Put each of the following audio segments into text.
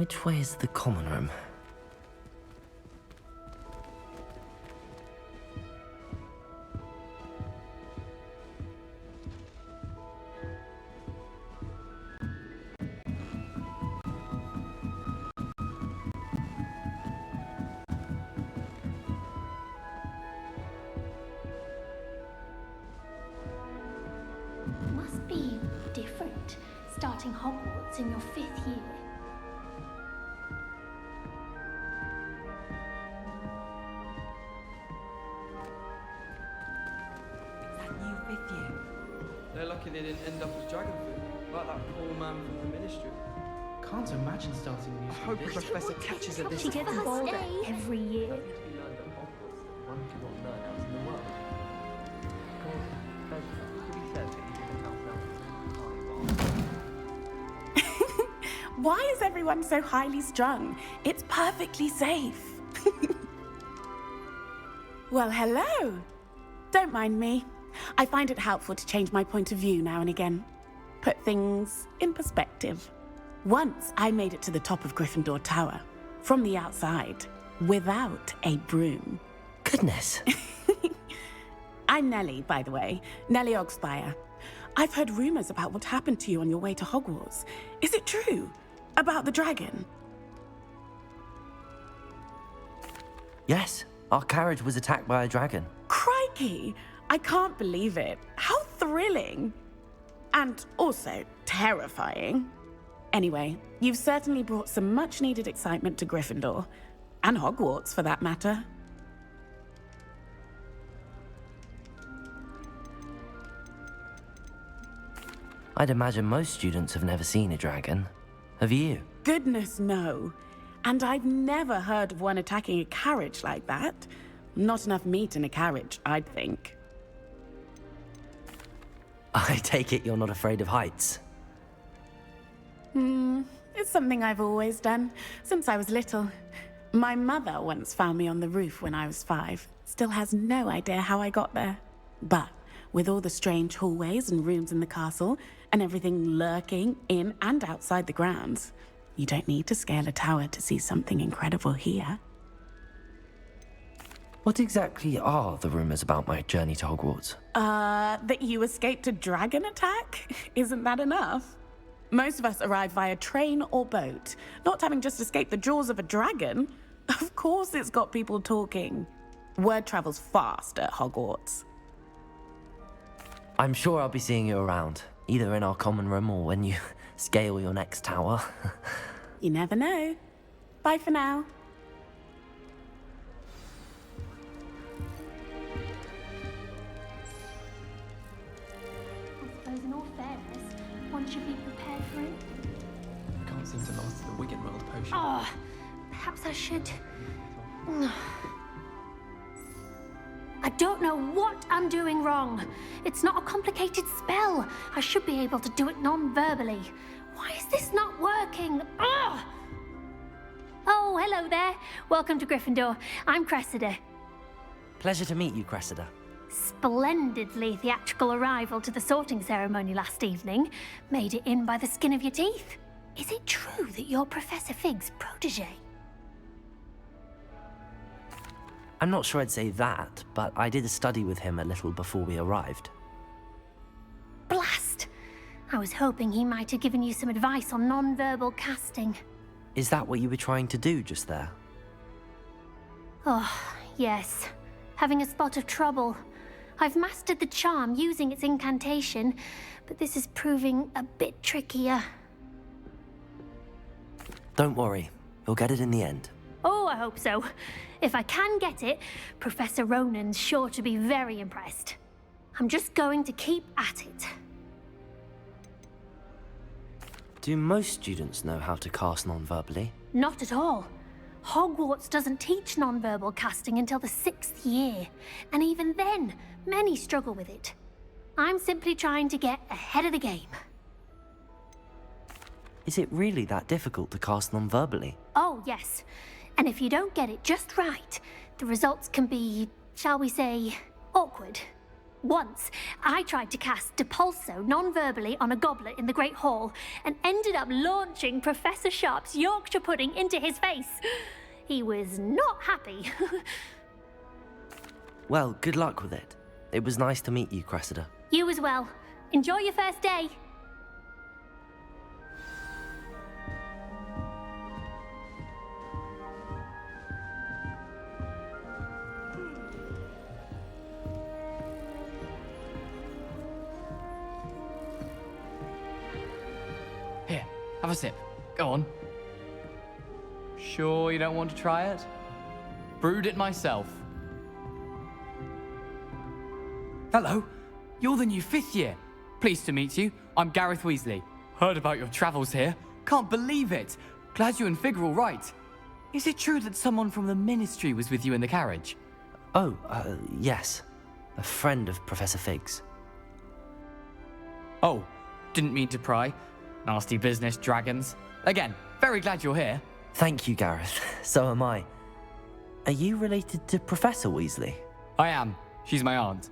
Which way is the common room? Must be different, starting Hogwarts in your 5th year. It's that new 5th year. They're lucky they didn't end up as dragon food, like that poor man from the ministry. Can't imagine starting a new I school hope this Professor catches her this She time. gets bolder every year. We learned at Hogwarts that one cannot learn out in the world. Of course, to be fair, Why is everyone so highly strung? It's perfectly safe. Well, hello. Don't mind me. I find it helpful to change my point of view now and again. Put things in perspective. Once I made it to the top of Gryffindor Tower, from the outside, without a broom. Goodness. I'm Nellie, by the way. Nellie Ogspire. I've heard rumors about what happened to you on your way to Hogwarts. Is it true? About the dragon? Yes, our carriage was attacked by a dragon. Crikey! I can't believe it. How thrilling! And also terrifying. Anyway, you've certainly brought some much-needed excitement to Gryffindor. And Hogwarts, for that matter. I'd imagine most students have never seen a dragon. Have you? Goodness, no. And I've never heard of one attacking a carriage like that. Not enough meat in a carriage, I'd think. I take it you're not afraid of heights. It's something I've always done, since I was little. My mother once found me on the roof when I was 5. Still has no idea how I got there. But with all the strange hallways and rooms in the castle, and everything lurking in and outside the grounds, you don't need to scale a tower to see something incredible here. What exactly are the rumors about my journey to Hogwarts? That you escaped a dragon attack? Isn't that enough? Most of us arrive via train or boat, not having just escaped the jaws of a dragon. Of course it's got people talking. Word travels fast at Hogwarts. I'm sure I'll be seeing you around, either in our common room or when you scale your next tower. You never know. Bye for now. I suppose in all fairness, one should be prepared for it. I can't seem to master the Wigan World potion. Oh, perhaps I should... I don't know what I'm doing wrong. It's not a complicated spell. I should be able to do it non-verbally. Why is this not working? Ugh! Oh, hello there. Welcome to Gryffindor. I'm Cressida. Pleasure to meet you, Cressida. Splendidly theatrical arrival to the sorting ceremony last evening. Made it in by the skin of your teeth. Is it true that you're Professor Fig's protege? I'm not sure I'd say that, but I did study with him a little before we arrived. Blast! I was hoping he might have given you some advice on non-verbal casting. Is that what you were trying to do just there? Oh, yes. Having a spot of trouble. I've mastered the charm using its incantation, but this is proving a bit trickier. Don't worry, you'll get it in the end. Oh, I hope so. If I can get it, Professor Ronan's sure to be very impressed. I'm just going to keep at it. Do most students know how to cast non-verbally? Not at all. Hogwarts doesn't teach non-verbal casting until the 6th year, and even then, many struggle with it. I'm simply trying to get ahead of the game. Is it really that difficult to cast non-verbally? Oh, yes. And if you don't get it just right, the results can be, shall we say, awkward. Once, I tried to cast Depulso non-verbally on a goblet in the Great Hall and ended up launching Professor Sharp's Yorkshire pudding into his face. He was not happy. Well, good luck with it. It was nice to meet you, Cressida. You as well. Enjoy your first day. Here, have a sip. Go on. Sure you don't want to try it? Brewed it myself. Hello, you're the new 5th year. Pleased to meet you. I'm Gareth Weasley. Heard about your travels here. Can't believe it. Glad you and Fig are all right. Is it true that someone from the Ministry was with you in the carriage? Oh, yes. A friend of Professor Fig's. Oh, didn't mean to pry. Nasty business, dragons. Again, very glad you're here. Thank you, Gareth. So am I. Are you related to Professor Weasley? I am. She's my aunt.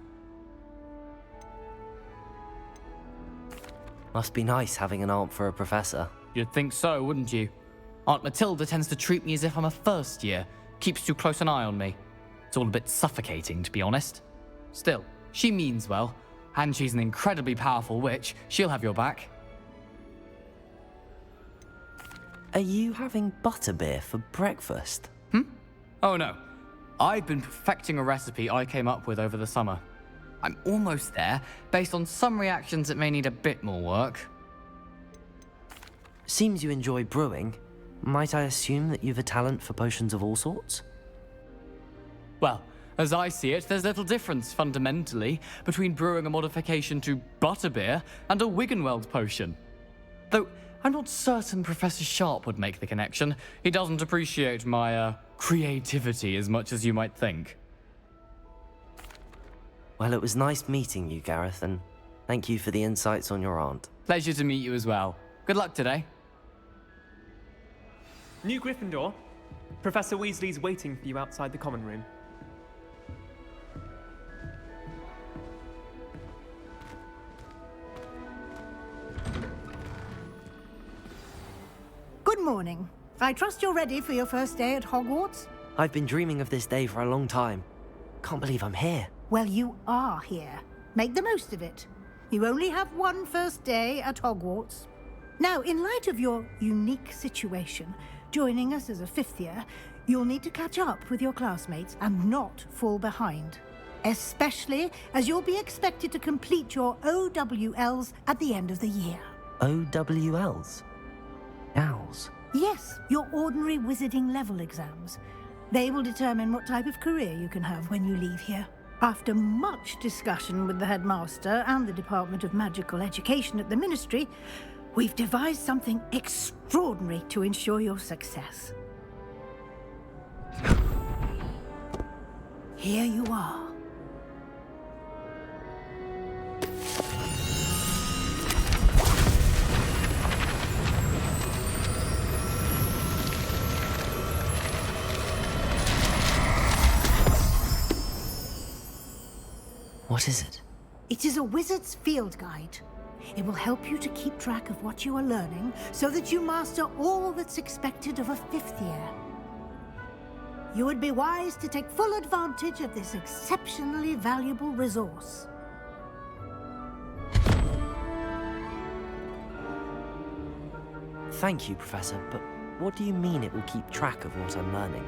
Must be nice having an aunt for a professor. You'd think so, wouldn't you? Aunt Matilda tends to treat me as if I'm a first year. Keeps too close an eye on me. It's all a bit suffocating, to be honest. Still, she means well. And she's an incredibly powerful witch. She'll have your back. Are you having butterbeer for breakfast? Oh no. I've been perfecting a recipe I came up with over the summer. I'm almost there. Based on some reactions, it may need a bit more work. Seems you enjoy brewing. Might I assume that you've a talent for potions of all sorts? Well, as I see it, there's little difference, fundamentally, between brewing a modification to butterbeer and a Wiggenweld potion. Though, I'm not certain Professor Sharp would make the connection. He doesn't appreciate my, creativity as much as you might think. Well, it was nice meeting you, Gareth, and thank you for the insights on your aunt. Pleasure to meet you as well. Good luck today. New Gryffindor. Professor Weasley's waiting for you outside the common room. Good morning. I trust you're ready for your first day at Hogwarts? I've been dreaming of this day for a long time. Can't believe I'm here. Well, you are here. Make the most of it. You only have one first day at Hogwarts. Now, in light of your unique situation, joining us as a 5th year, you'll need to catch up with your classmates and not fall behind. Especially as you'll be expected to complete your OWLs at the end of the year. OWLs? Owls? Yes, your ordinary wizarding level exams. They will determine what type of career you can have when you leave here. After much discussion with the headmaster and the Department of Magical Education at the Ministry, we've devised something extraordinary to ensure your success. Here you are. What is it? It is a wizard's field guide. It will help you to keep track of what you are learning so that you master all that's expected of a 5th year. You would be wise to take full advantage of this exceptionally valuable resource. Thank you, Professor, but what do you mean it will keep track of what I'm learning?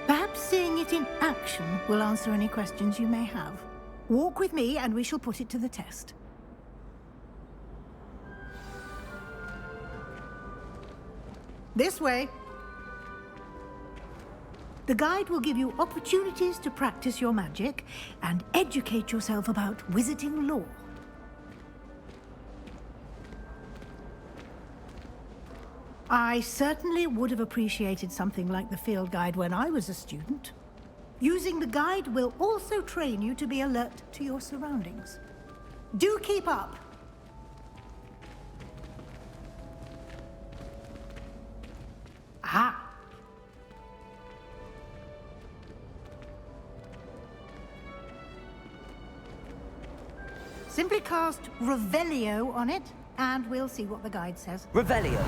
Perhaps seeing it in action will answer any questions you may have. Walk with me and we shall put it to the test. This way. The guide will give you opportunities to practice your magic and educate yourself about wizarding lore. I certainly would have appreciated something like the field guide when I was a student. Using the guide will also train you to be alert to your surroundings. Do keep up! Aha! Simply cast Revelio on it, and we'll see what the guide says. Revelio.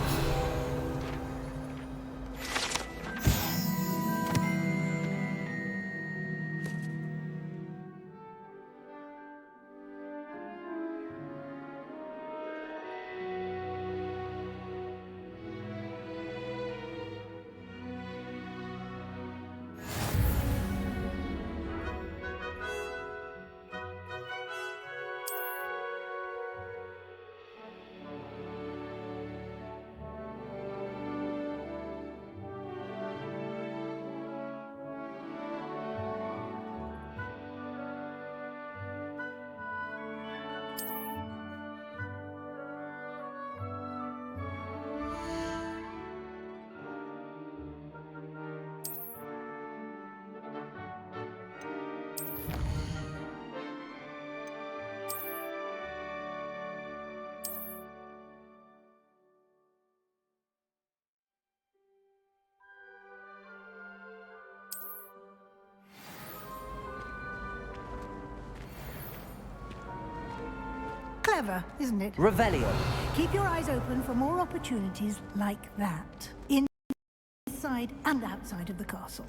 Clever, isn't it? Revelio. Keep your eyes open for more opportunities like that, inside and outside of the castle.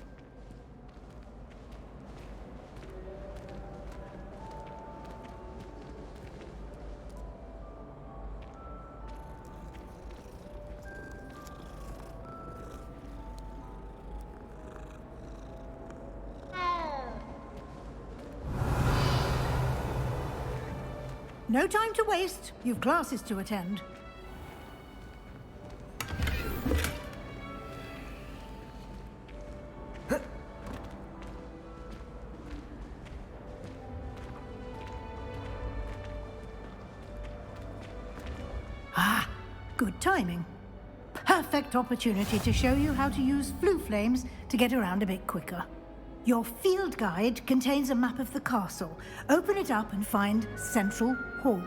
No time to waste. You've classes to attend. Ah, good timing. Perfect opportunity to show you how to use flue flames to get around a bit quicker. Your field guide contains a map of the castle. Open it up and find Central Hall.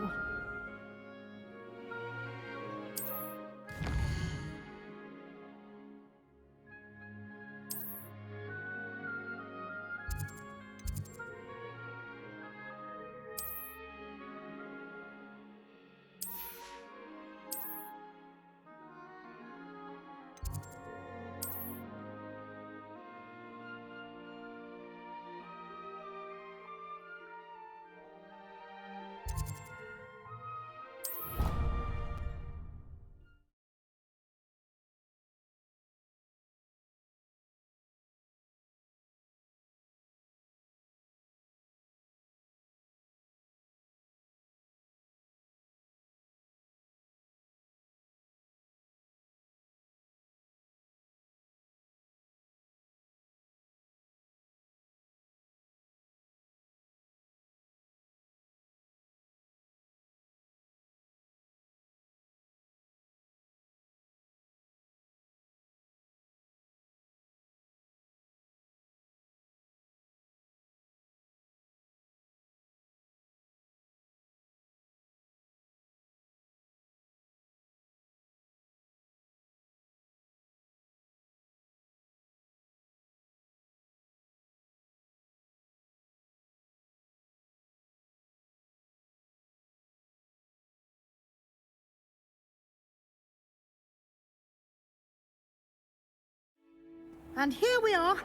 And here we are.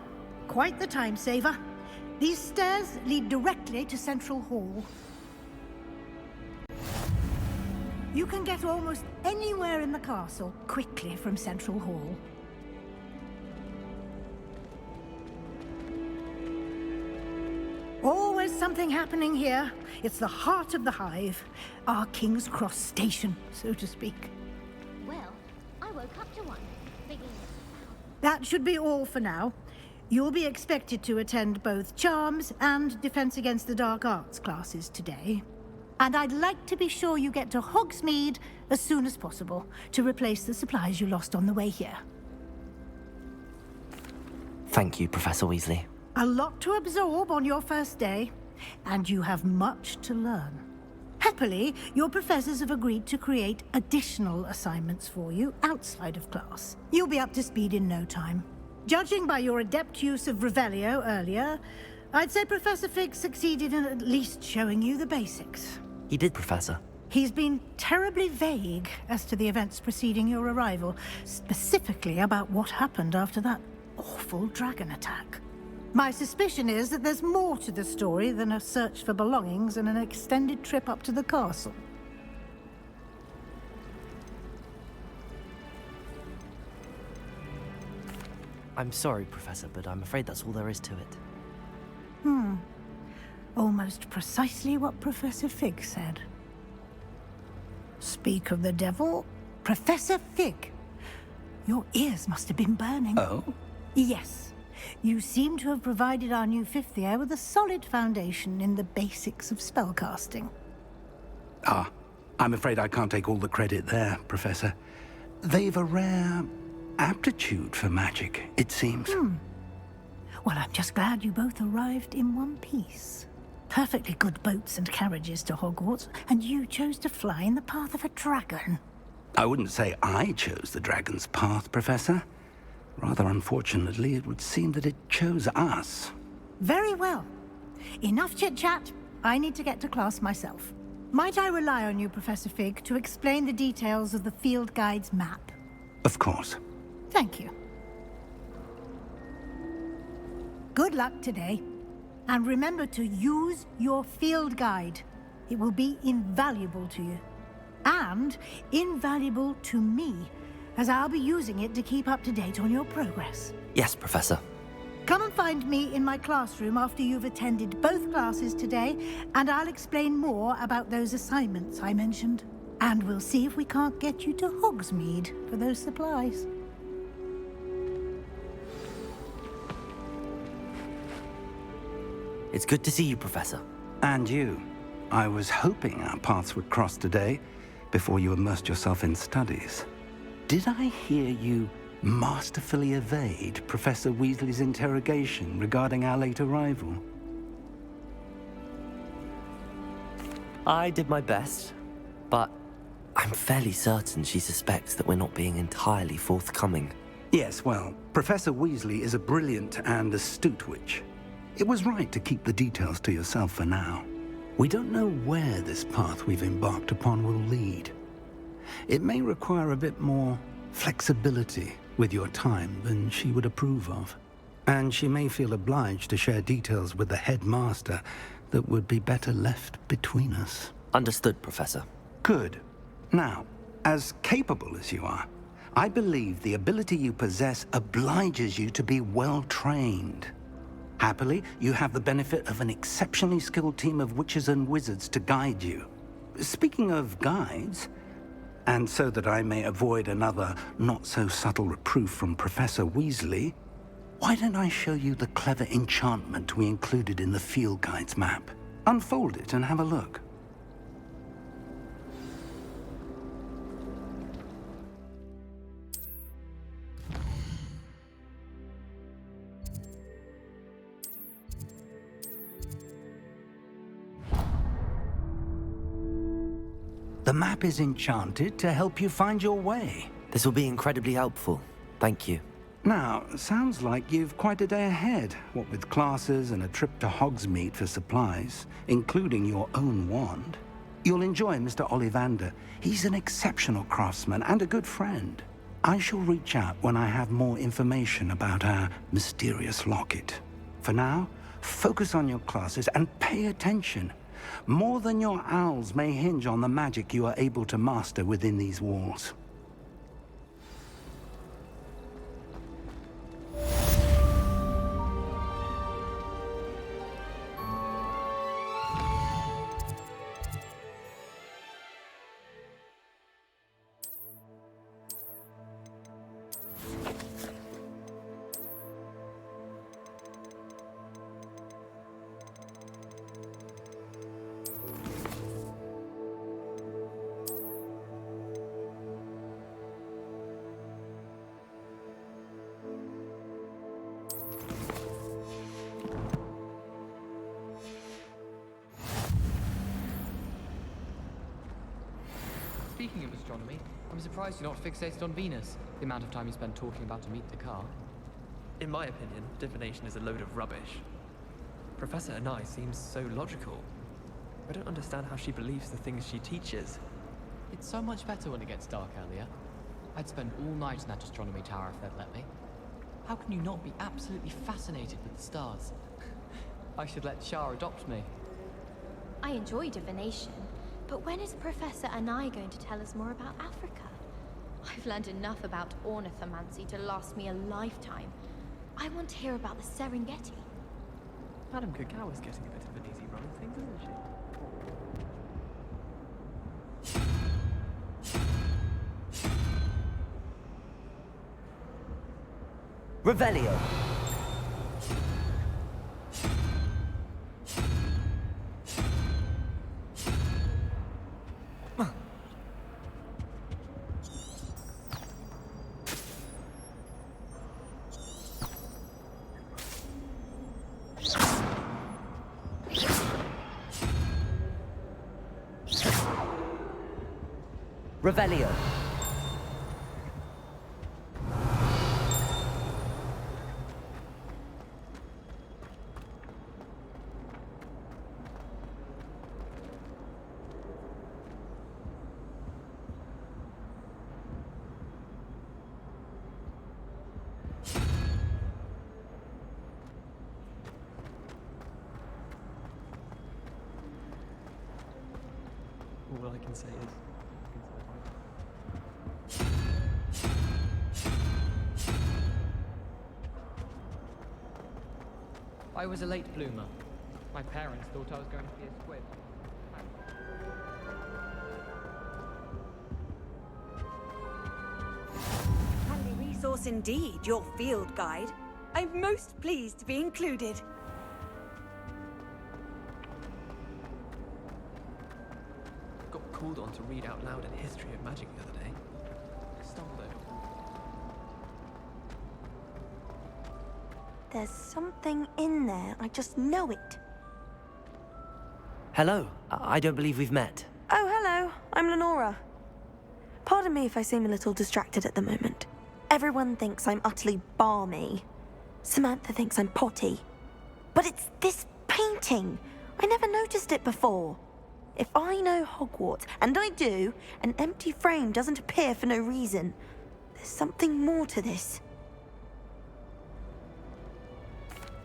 Quite the time saver. These stairs lead directly to Central Hall. You can get almost anywhere in the castle quickly from Central Hall. Always something happening here. It's the heart of the hive. Our King's Cross station, so to speak. Well, I woke up to one. Thinking That should be all for now. You'll be expected to attend both Charms and Defense Against the Dark Arts classes today. And I'd like to be sure you get to Hogsmeade as soon as possible to replace the supplies you lost on the way here. Thank you, Professor Weasley. A lot to absorb on your first day, and you have much to learn. Happily, your professors have agreed to create additional assignments for you outside of class. You'll be up to speed in no time. Judging by your adept use of Revelio earlier, I'd say Professor Fig succeeded in at least showing you the basics. He did, Professor. He's been terribly vague as to the events preceding your arrival, specifically about what happened after that awful dragon attack. My suspicion is that there's more to the story than a search for belongings and an extended trip up to the castle. I'm sorry, Professor, but I'm afraid that's all there is to it. Almost precisely what Professor Fig said. Speak of the devil, Professor Fig. Your ears must have been burning. Oh? Yes. You seem to have provided our new fifth year with a solid foundation in the basics of spellcasting. Ah, I'm afraid I can't take all the credit there, Professor. They've a rare aptitude for magic, it seems. Well, I'm just glad you both arrived in one piece. Perfectly good boats and carriages to Hogwarts, and you chose to fly in the path of a dragon. I wouldn't say I chose the dragon's path, Professor. Rather unfortunately, it would seem that it chose us. Very well. Enough chit-chat. I need to get to class myself. Might I rely on you, Professor Fig, to explain the details of the field guide's map? Of course. Thank you. Good luck today. And remember to use your field guide. It will be invaluable to you. And invaluable to me, as I'll be using it to keep up to date on your progress. Yes, Professor. Come and find me in my classroom after you've attended both classes today, and I'll explain more about those assignments I mentioned. And we'll see if we can't get you to Hogsmeade for those supplies. It's good to see you, Professor. And you. I was hoping our paths would cross today, before you immersed yourself in studies. Did I hear you masterfully evade Professor Weasley's interrogation regarding our late arrival? I did my best, but I'm fairly certain she suspects that we're not being entirely forthcoming. Yes, well, Professor Weasley is a brilliant and astute witch. It was right to keep the details to yourself for now. We don't know where this path we've embarked upon will lead. It may require a bit more flexibility with your time than she would approve of. And she may feel obliged to share details with the headmaster that would be better left between us. Understood, Professor. Good. Now, as capable as you are, I believe the ability you possess obliges you to be well trained. Happily, you have the benefit of an exceptionally skilled team of witches and wizards to guide you. Speaking of guides, and so that I may avoid another not-so-subtle reproof from Professor Weasley, why don't I show you the clever enchantment we included in the field guide's map? Unfold it and have a look. The map is enchanted to help you find your way. This will be incredibly helpful. Thank you. Now, sounds like you've quite a day ahead, what with classes and a trip to Hogsmeade for supplies, including your own wand. You'll enjoy Mr. Ollivander. He's an exceptional craftsman and a good friend. I shall reach out when I have more information about our mysterious locket. For now, focus on your classes and pay attention. More than your owls may hinge on the magic you are able to master within these walls. Speaking of astronomy, I'm surprised you're not fixated on Venus. The amount of time you spend talking about to meet the car. In my opinion, divination is a load of rubbish. Professor Anai seems so logical. I don't understand how she believes the things she teaches. It's so much better when it gets dark earlier. I'd spend all night in that astronomy tower if they'd let me. How can you not be absolutely fascinated with the stars? I should let Shah adopt me. I enjoy divination, but when is Professor Anai going to tell us more about Africa? I've learned enough about ornithomancy to last me a lifetime. I want to hear about the Serengeti. Madame Kagawa's getting a bit of an easy run of things, isn't she? Revelio. Revelio. All I can say is... I was a late bloomer. My parents thought I was going to be a squid. Handy resource indeed, your field guide. I'm most pleased to be included. Got called on to read out loud a history of magic the other day. I stumbled over. There's something in there. I just know it. Hello. I don't believe we've met. Oh, hello. I'm Lenora. Pardon me if I seem a little distracted at the moment. Everyone thinks I'm utterly balmy. Samantha thinks I'm potty. But it's this painting. I never noticed it before. If I know Hogwarts, and I do, an empty frame doesn't appear for no reason. There's something more to this.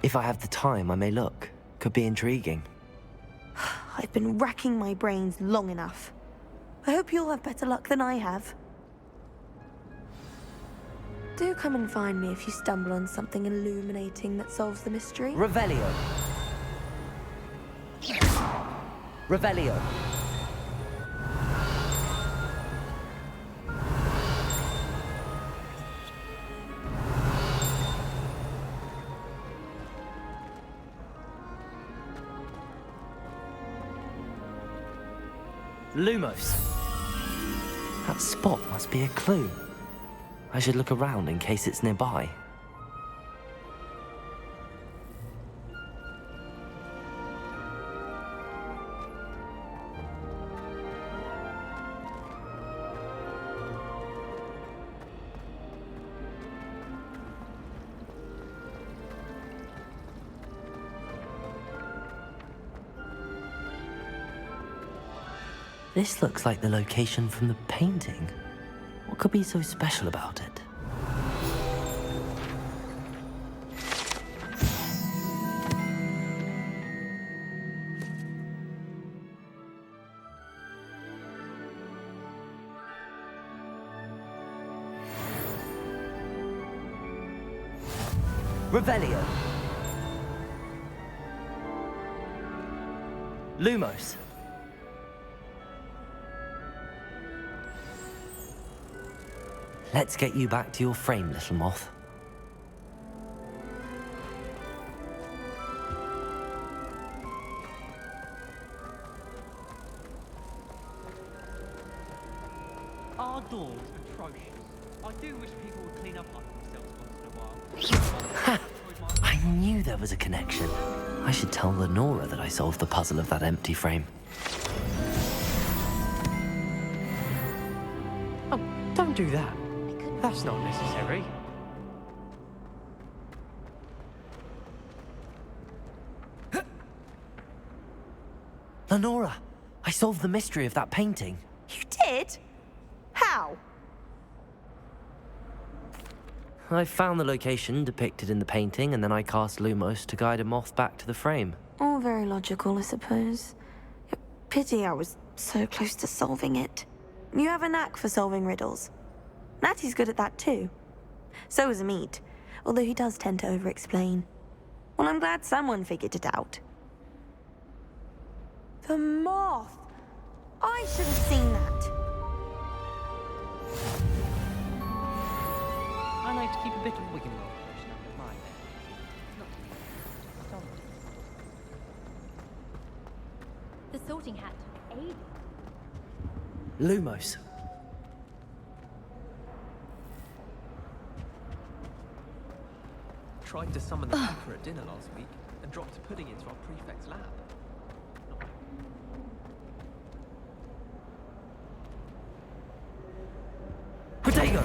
If I have the time, I may look. Could be intriguing. I've been racking my brains long enough. I hope you'll have better luck than I have. Do come and find me if you stumble on something illuminating that solves the mystery. Revelio. Revelio. Lumos. That spot must be a clue. I should look around in case it's nearby. This looks like the location from the painting. What could be so special about it? Revelio. Lumos. Let's get you back to your frame, little moth. Our door's atrocious. I do wish people would clean up after themselves once in a while. I knew there was a connection. I should tell Lenora that I solved the puzzle of that empty frame. Oh, don't do that. That's not necessary. Lenora, I solved the mystery of that painting. You did? How? I found the location depicted in the painting, and then I cast Lumos to guide a moth back to the frame. All very logical, I suppose. Pity I was so close to solving it. You have a knack for solving riddles. Natty's good at that too. So is Amit, although he does tend to over-explain. Well, I'm glad someone figured it out. The moth! I should have seen that. I like to keep a bit of Wiggenweld potion under my bed. Not to me, but on The sorting hat took ages. Lumos. Tried to summon the Keeper at dinner last week and dropped a pudding into our prefect's lab. Potato!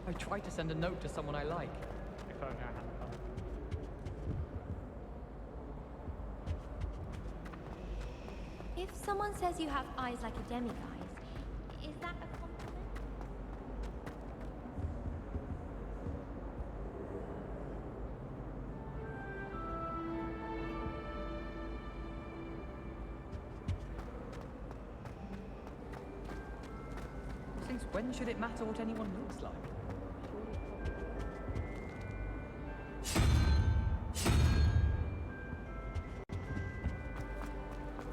I tried to send a note to someone I like. If only I hadn't done it. If someone says you have eyes like a demiguise, is that a compliment? Since when should it matter what anyone looks like?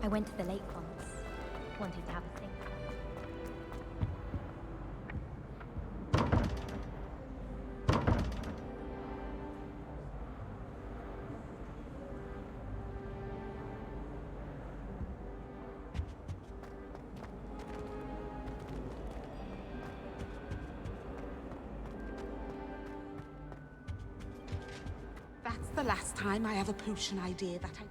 I went to the lake once, wanting to have a think. That's the last time I have a potion idea that I...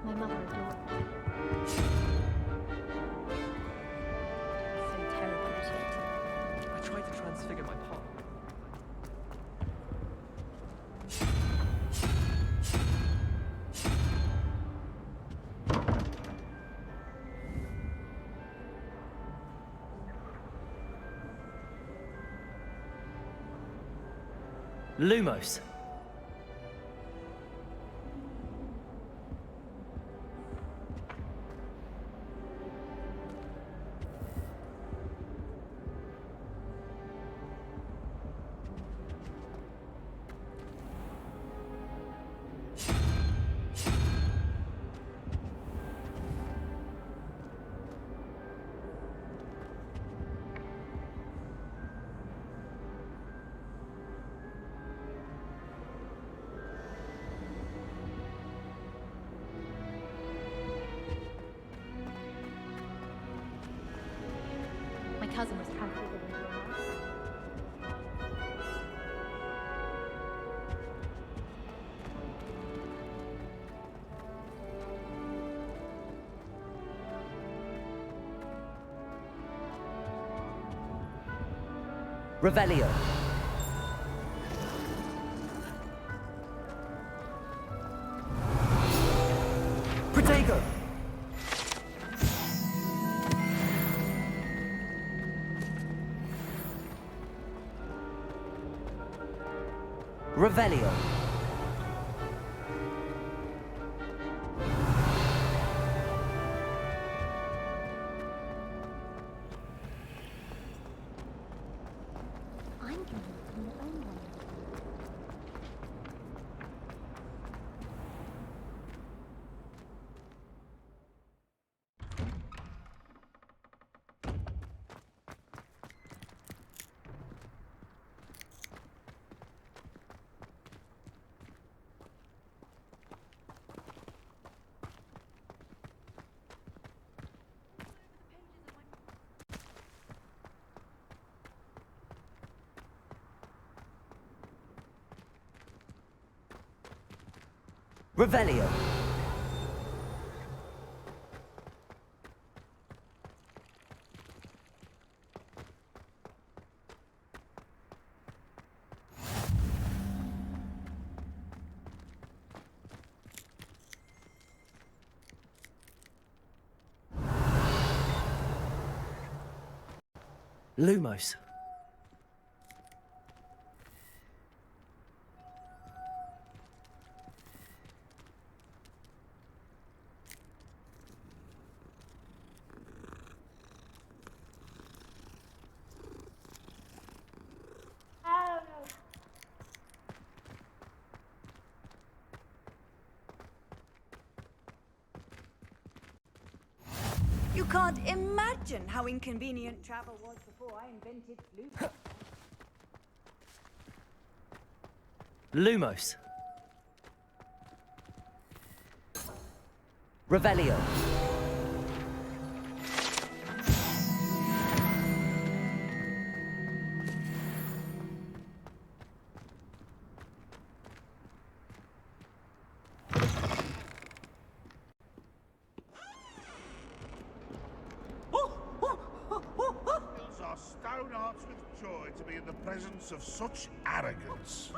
My mother adored me. So terrible at it. I tried to transfigure my partner. Lumos. My cousin was transfigured into a mouse. Revelio. Protego. Revelio. I'm going in your own way. Revelio. Lumos. You can't imagine how inconvenient travel was before I invented flute. Lumos. Revelio. Our stone hearts with joy to be in the presence of such arrogance.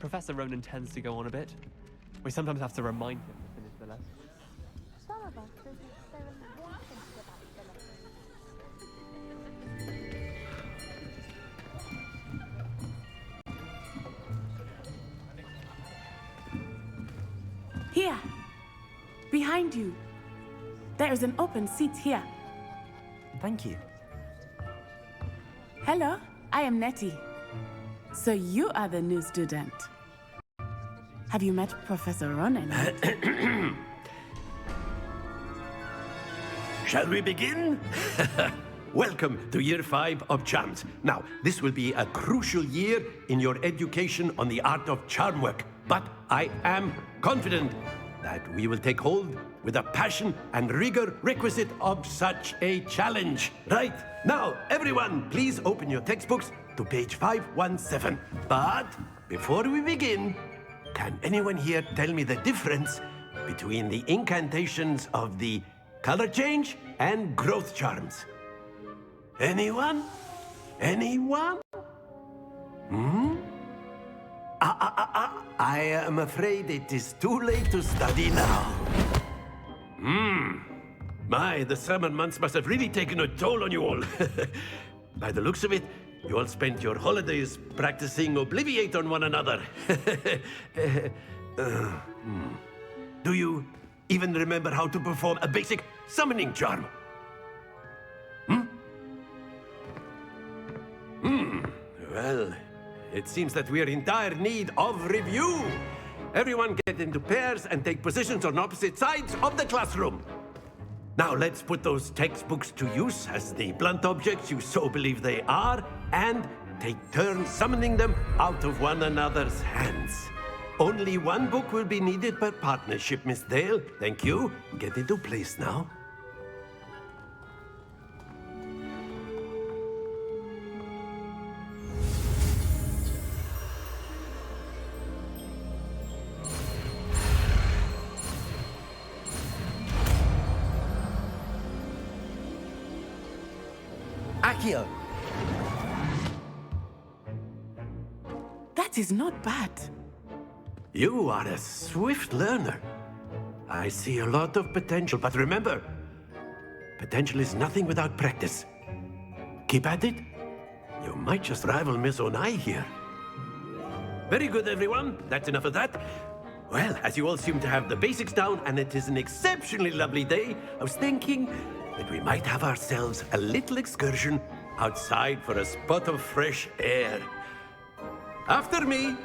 Professor Ronan tends to go on a bit. We sometimes have to remind him to finish the lesson. Some of us don't necessarily want him to get back to the lesson. Here. Behind you. There is an open seat here. Thank you. Hello, I am Nettie. So you are the new student. Have you met Professor Ronan? Shall we begin? Welcome to Year 5 of Charms. Now, this will be a crucial year in your education on the art of charm work. But I am confident that we will take hold with the passion and rigor requisite of such a challenge. Right, now, everyone, please open your textbooks to page 517. But before we begin, can anyone here tell me the difference between the incantations of the color change and growth charms? Anyone? Anyone? I am afraid it is too late to study now. My, the summer months must have really taken a toll on you all. By the looks of it, you all spent your holidays practicing Obliviate on one another. Do you even remember how to perform a basic summoning charm? Well, it seems that we are in dire need of review. Everyone get into pairs and take positions on opposite sides of the classroom. Now let's put those textbooks to use as the blunt objects you so believe they are, and take turns summoning them out of one another's hands. Only one book will be needed per partnership, Miss Dale. Thank you. Get into place now. Akio. That is not bad. You are a swift learner. I see a lot of potential, but remember, potential is nothing without practice. Keep at it. You might just rival Miss Onai here. Very good, everyone. That's enough of that. Well, as you all seem to have the basics down, and it is an exceptionally lovely day, I was thinking that we might have ourselves a little excursion outside for a spot of fresh air. After me.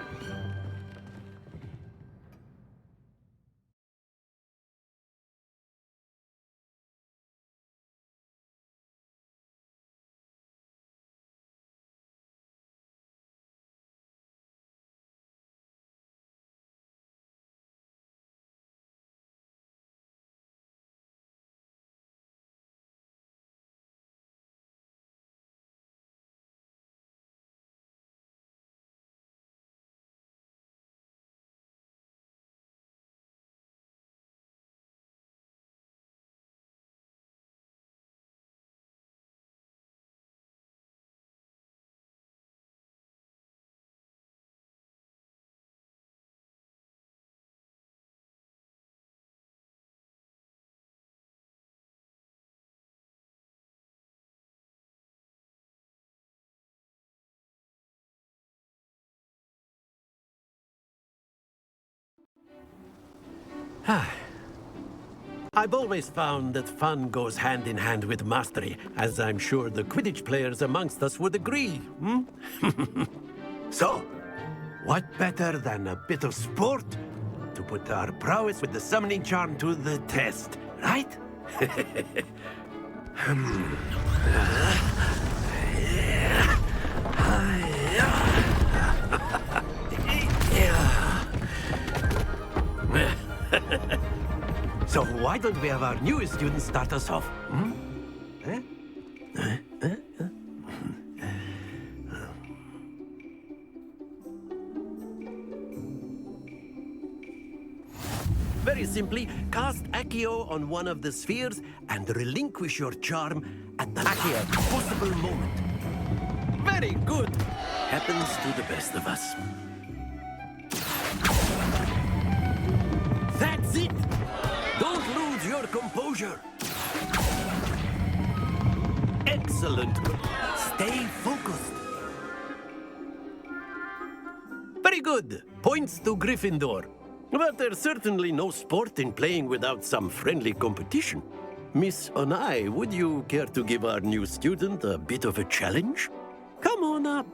I've always found that fun goes hand in hand with mastery, as I'm sure the Quidditch players amongst us would agree. So, what better than a bit of sport to put our prowess with the summoning charm to the test, right? So why don't we have our newest student start us off? Very simply, cast Accio on one of the spheres and relinquish your charm at the last possible moment. Very good. Happens to the best of us. Composure! Excellent. Stay focused. Very good. Points to Gryffindor. But there's certainly no sport in playing without some friendly competition. Miss Onai, would you care to give our new student a bit of a challenge? Come on up.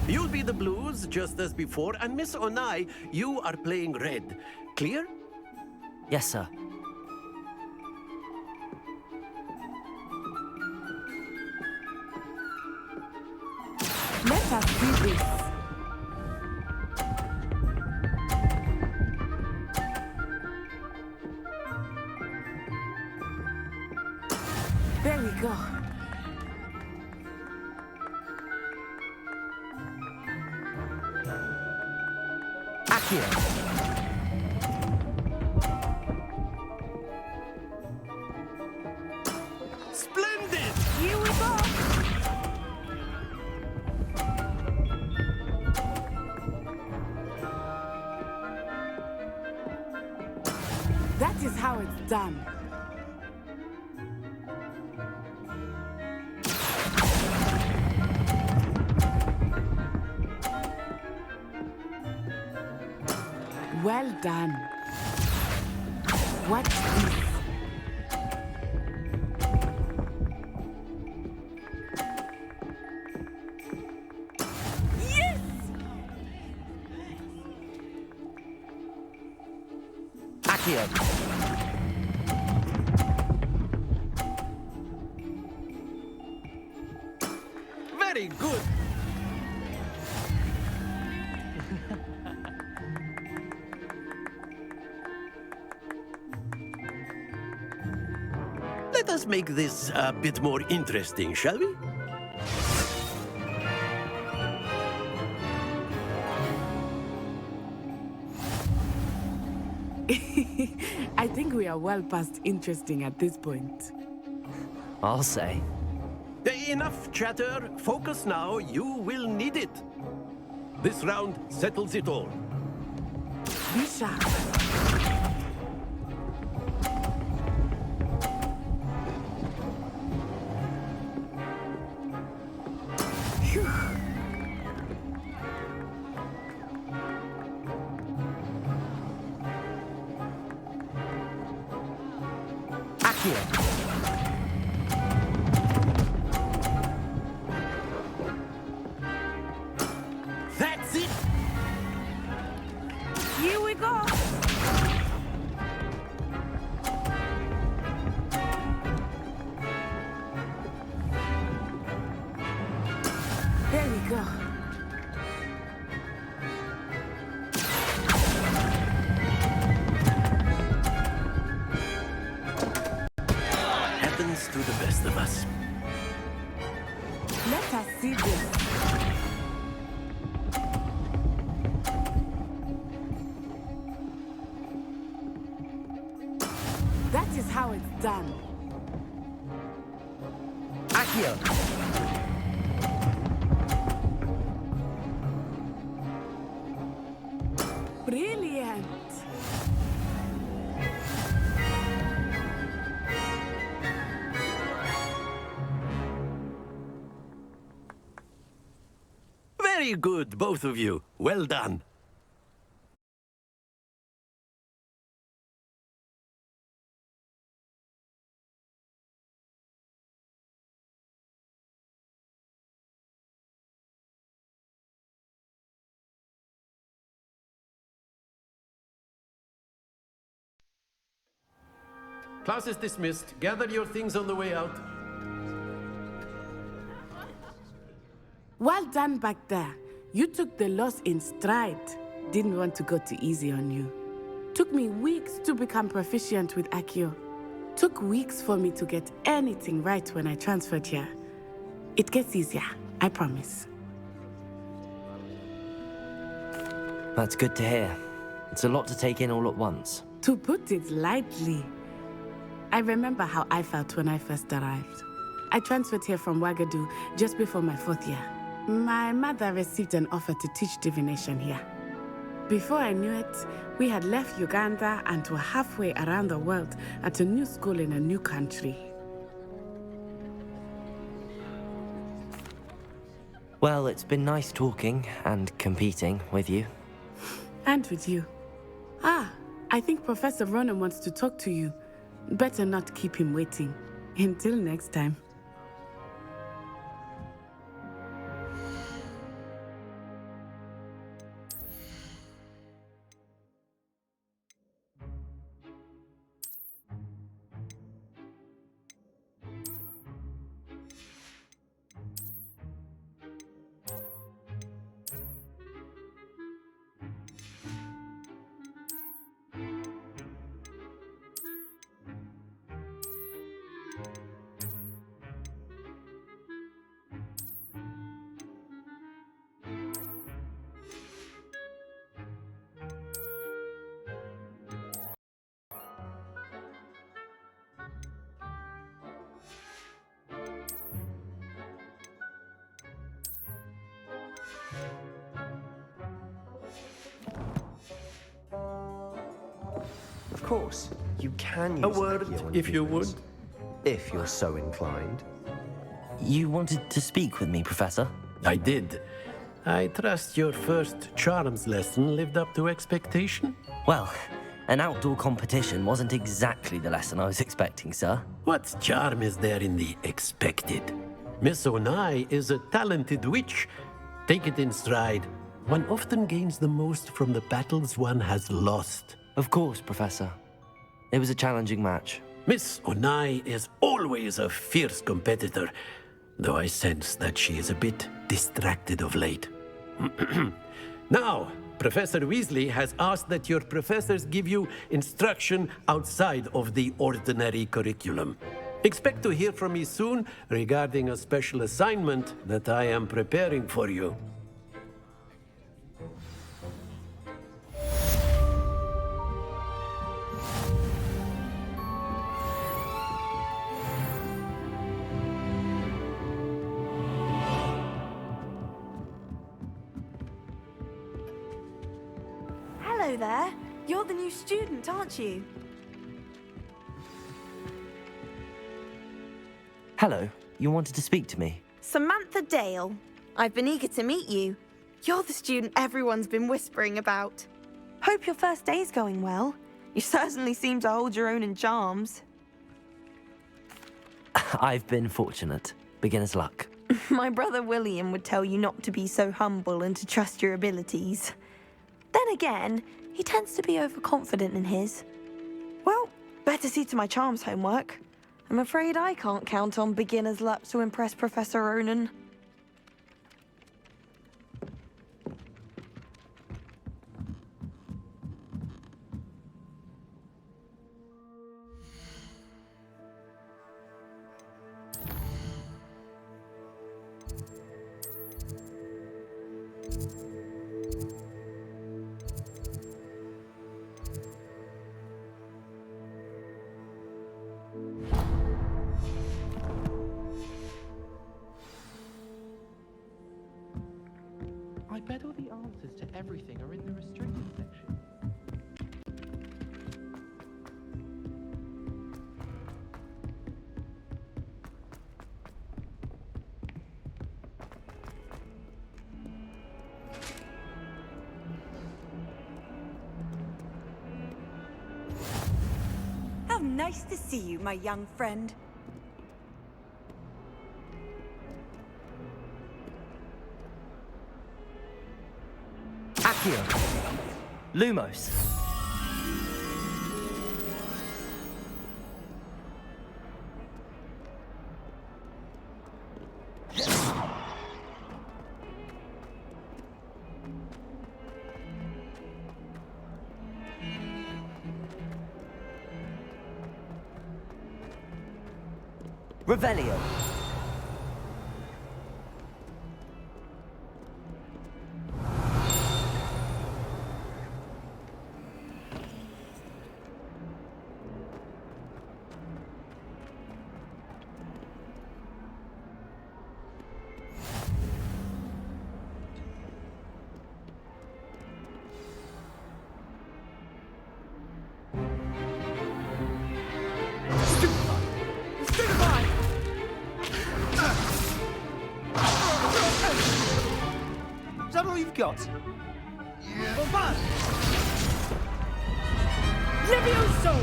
You'll be the blues, just as before, and Miss Onai, you are playing red. Clear? Yes, sir. Let us do this. There we go. Accio. Splendid! Here we go. That is how it's done. Well done. Watch this. Yes! Accio. Very good. Let us make this a bit more interesting, shall we? I think we are well past interesting at this point. I'll say. Enough chatter. Focus now. You will need it. This round settles it all. Be sharp. Phew. Accio. That's it. Here we go. There we go. Happens to the best of us. Let us see this. That is how it's done. Accio. Brilliant. Very good, both of you. Well done. Class is dismissed. Gather your things on the way out. Well done back there. You took the loss in stride. Didn't want to go too easy on you. Took me weeks to become proficient with Accio. Took weeks for me to get anything right when I transferred here. It gets easier, I promise. That's good to hear. It's a lot to take in all at once. To put it lightly, I remember how I felt when I first arrived. I transferred here from Wagadu just before my 4th year. My mother received an offer to teach divination here. Before I knew it, we had left Uganda and were halfway around the world at a new school in a new country. Well, it's been nice talking and competing with you. And with you. Ah, I think Professor Ronan wants to talk to you. Better not keep him waiting. Until next time. Of course, you can use A word, Accio on if you humans, would. if you're so inclined. You wanted to speak with me, Professor? I did. I trust your first charms lesson lived up to expectation? Well, an outdoor competition wasn't exactly the lesson I was expecting, sir. What charm is there in the expected? Miss Onai is a talented witch. Take it in stride. One often gains the most from the battles one has lost. Of course, Professor. It was a challenging match. Miss Onai is always a fierce competitor, though I sense that she is a bit distracted of late. Now, Professor Weasley has asked that your professors give you instruction outside of the ordinary curriculum. Expect to hear from me soon regarding a special assignment that I am preparing for you. Hello there. You're the new student, aren't you? Hello, you wanted to speak to me? Samantha Dale. I've been eager to meet you. You're the student everyone's been whispering about. Hope your first day's going well. You certainly seem to hold your own in charms. I've been fortunate. Beginner's luck. My brother William would tell you not to be so humble and to trust your abilities. Then again, he tends to be overconfident in his. Well, better see to my charms homework. I'm afraid I can't count on beginner's luck to impress Professor Ronan. I bet all the answers to everything are in the restricted section. How nice to see you, my young friend. Accio! Lumos! Revelio! all you've got? Levioso!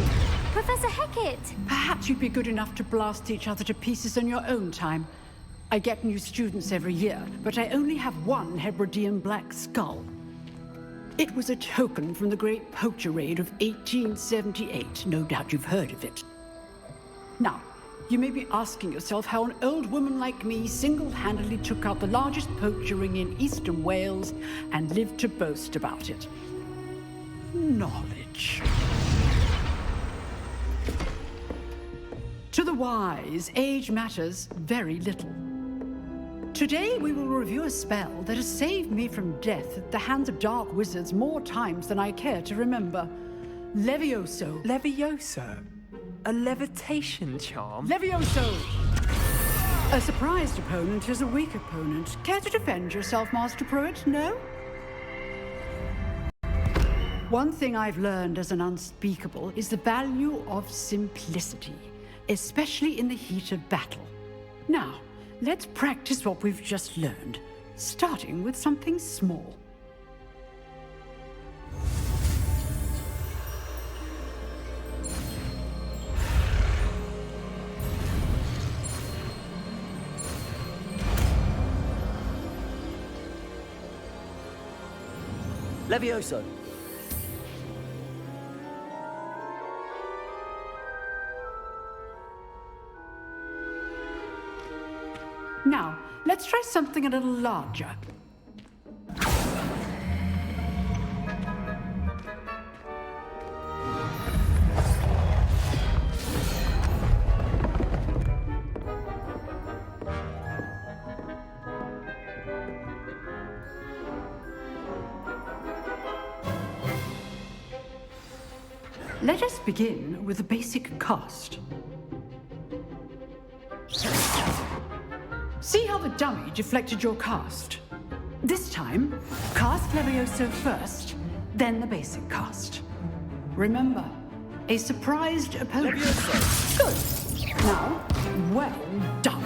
Professor Hecat! Perhaps you'd be good enough to blast each other to pieces in your own time. I get new students every year, but I only have one Hebridean black skull. It was a token from the Great Poacher Raid of 1878. No doubt you've heard of it. Now, you may be asking yourself how an old woman like me single-handedly took out the largest poacher ring in eastern Wales and lived to boast about it. Knowledge. To the wise, age matters very little. Today we will review a spell that has saved me from death at the hands of dark wizards more times than I care to remember. Levioso. Levioso? A levitation charm? Levioso! A surprised opponent is a weak opponent. Care to defend yourself, Master Pruitt? No? One thing I've learned as an unspeakable is the value of simplicity, especially in the heat of battle. Now, let's practice what we've just learned, starting with something small. Levioso. Now, let's try something a little larger. Let us begin with the basic cast. See how the dummy deflected your cast? This time, cast Levioso first, then the basic cast. Remember, a surprised opponent. Levioso. Good. Now, well done.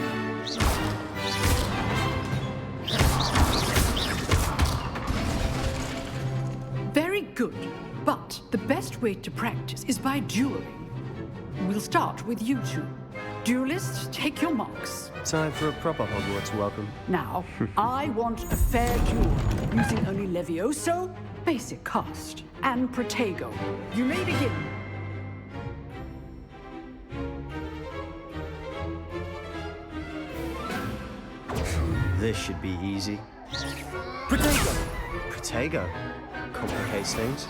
Very good, but the best way to practice is by dueling. We'll start with you two. Duelists, take your marks. Time for a proper Hogwarts welcome. Now, I want a fair duel, using only Levioso, basic cast, and Protego. You may begin. This should be easy. Protego! Protego? Complicates things.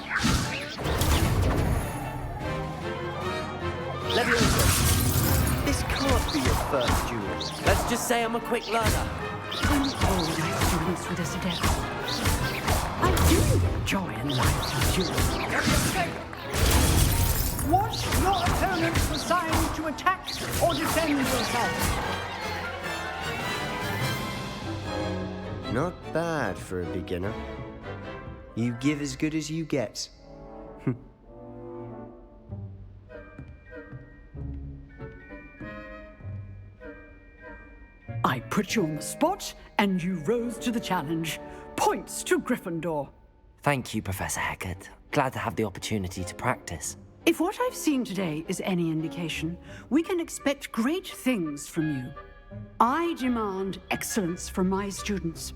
Levioso! This can't be your first duel. Let's just say I'm a quick learner. I'm all my students with us to death. I do enjoy and like dueling. Watch your opponents assigned to attack or defend yourself. Not bad for a beginner. You give as good as you get. I put you on the spot, and you rose to the challenge. Points to Gryffindor. Thank you, Professor Hecat. Glad to have the opportunity to practice. If what I've seen today is any indication, we can expect great things from you. I demand excellence from my students.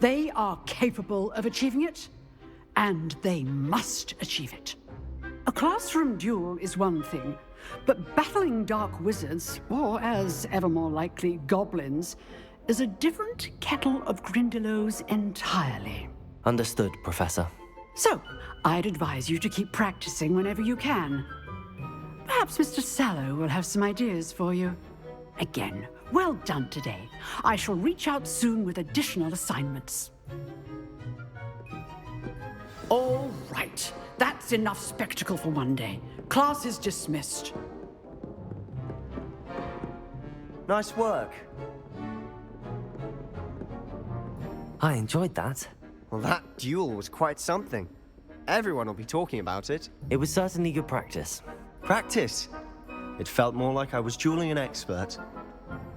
They are capable of achieving it, and they must achieve it. A classroom duel is one thing, but battling dark wizards, or as ever more likely, goblins, is a different kettle of Grindylows entirely. Understood, Professor. So, I'd advise you to keep practicing whenever you can. Perhaps Mr. Sallow will have some ideas for you. Again, well done today. I shall reach out soon with additional assignments. All right, that's enough spectacle for one day. Class is dismissed. Nice work. I enjoyed that. Well, that duel was quite something. Everyone will be talking about it. It was certainly good practice. Practice? It felt more like I was dueling an expert.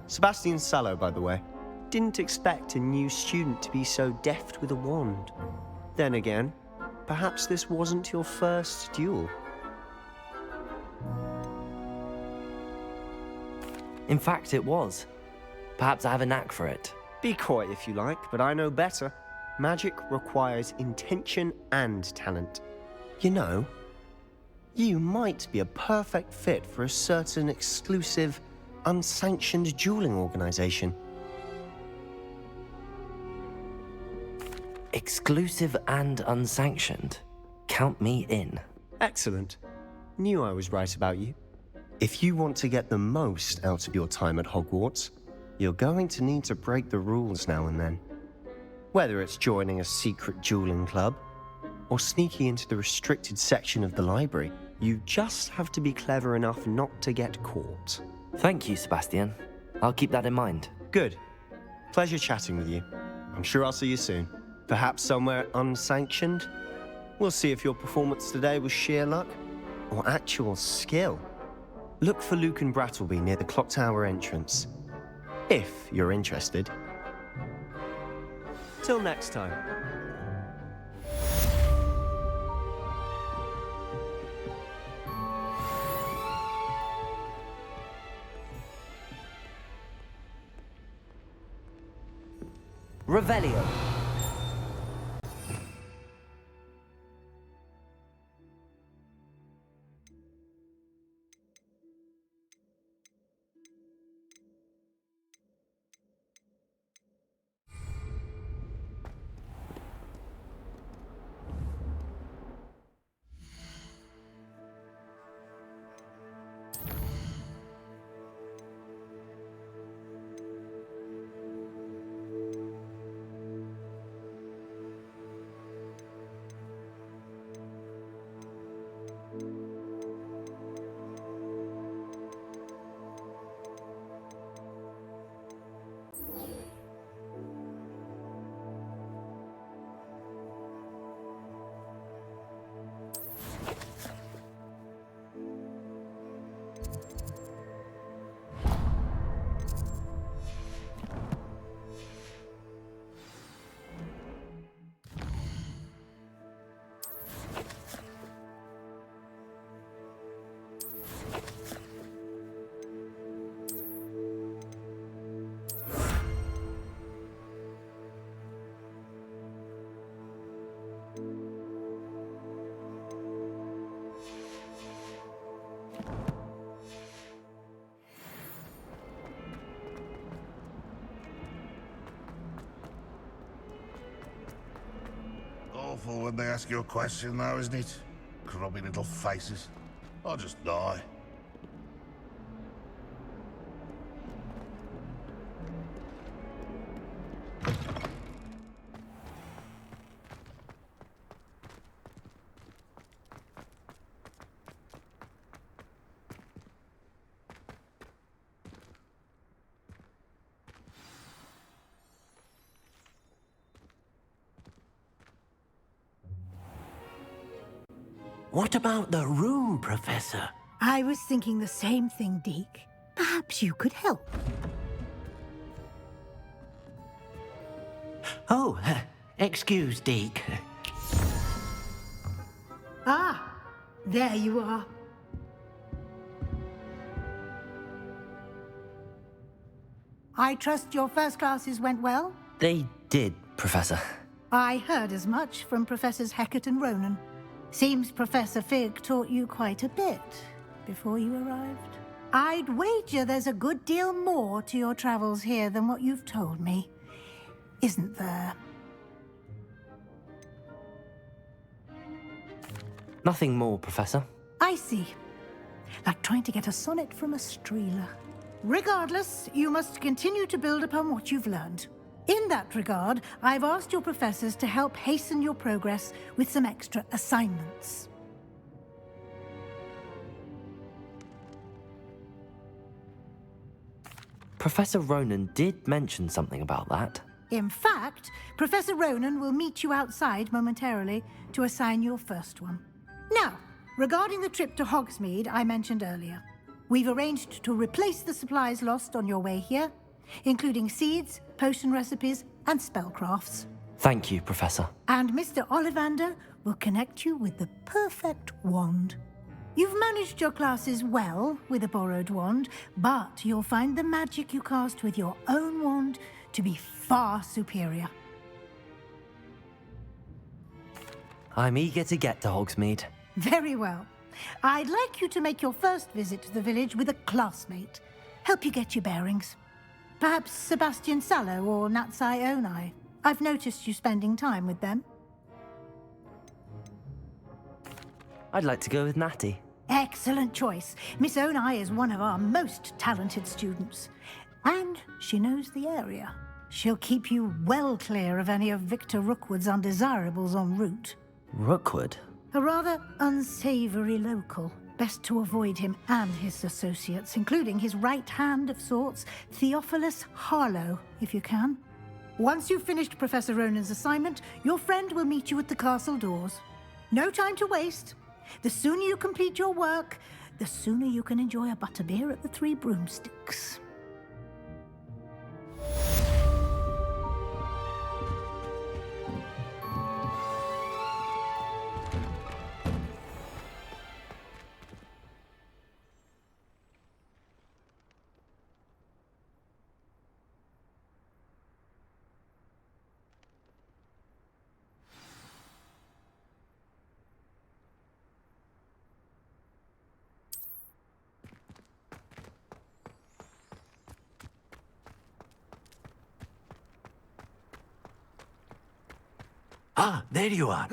Sebastian Sallow, by the way. Didn't expect a new student to be so deft with a wand. Then again, perhaps this wasn't your first duel. In fact, it was. Perhaps I have a knack for it. Be coy if you like, but I know better. Magic requires intention and talent. You know, you might be a perfect fit for a certain exclusive, unsanctioned dueling organization. Exclusive and unsanctioned. Count me in. Excellent. Knew I was right about you. If you want to get the most out of your time at Hogwarts, you're going to need to break the rules now and then. Whether it's joining a secret dueling club, or sneaking into the restricted section of the library, you just have to be clever enough not to get caught. Thank you, Sebastian. I'll keep that in mind. Good. Pleasure chatting with you. I'm sure I'll see you soon. Perhaps somewhere unsanctioned? We'll see if your performance today was sheer luck, or actual skill. Look for Luke and Brattleby near the clock tower entrance. If you're interested. Till next time. Revelio. Awful when they ask you a question now, isn't it? Grubby little faces. I'll just die. What about the room, Professor? I was thinking the same thing, Deke. Perhaps you could help. Oh, excuse, Deke. Ah, there you are. I trust your first classes went well? They did, Professor. I heard as much from Professors Hecat and Ronan. Seems Professor Fig taught you quite a bit before you arrived. I'd wager there's a good deal more to your travels here than what you've told me. Isn't there? Nothing more, Professor. I see. Like trying to get a sonnet from a streeler. Regardless, you must continue to build upon what you've learned. In that regard, I've asked your professors to help hasten your progress with some extra assignments. Professor Ronan did mention something about that. In fact, Professor Ronan will meet you outside momentarily to assign your first one. Now, regarding the trip to Hogsmeade I mentioned earlier, we've arranged to replace the supplies lost on your way here, including seeds, potion recipes, and spellcrafts. Thank you, Professor. And Mr. Ollivander will connect you with the perfect wand. You've managed your classes well with a borrowed wand, but you'll find the magic you cast with your own wand to be far superior. I'm eager to get to Hogsmeade. Very well. I'd like you to make your first visit to the village with a classmate. Help you get your bearings. Perhaps Sebastian Sallow or Natsai Onai. I've noticed you spending time with them. I'd like to go with Natty. Excellent choice. Miss Onai is one of our most talented students. And she knows the area. She'll keep you well clear of any of Victor Rookwood's undesirables en route. Rookwood? A rather unsavory local. Best to avoid him and his associates, including his right hand of sorts, Theophilus Harlow, if you can. Once you've finished Professor Ronan's assignment, your friend will meet you at the castle doors. No time to waste. The sooner you complete your work, the sooner you can enjoy a butterbeer at the Three Broomsticks. Ah, there you are.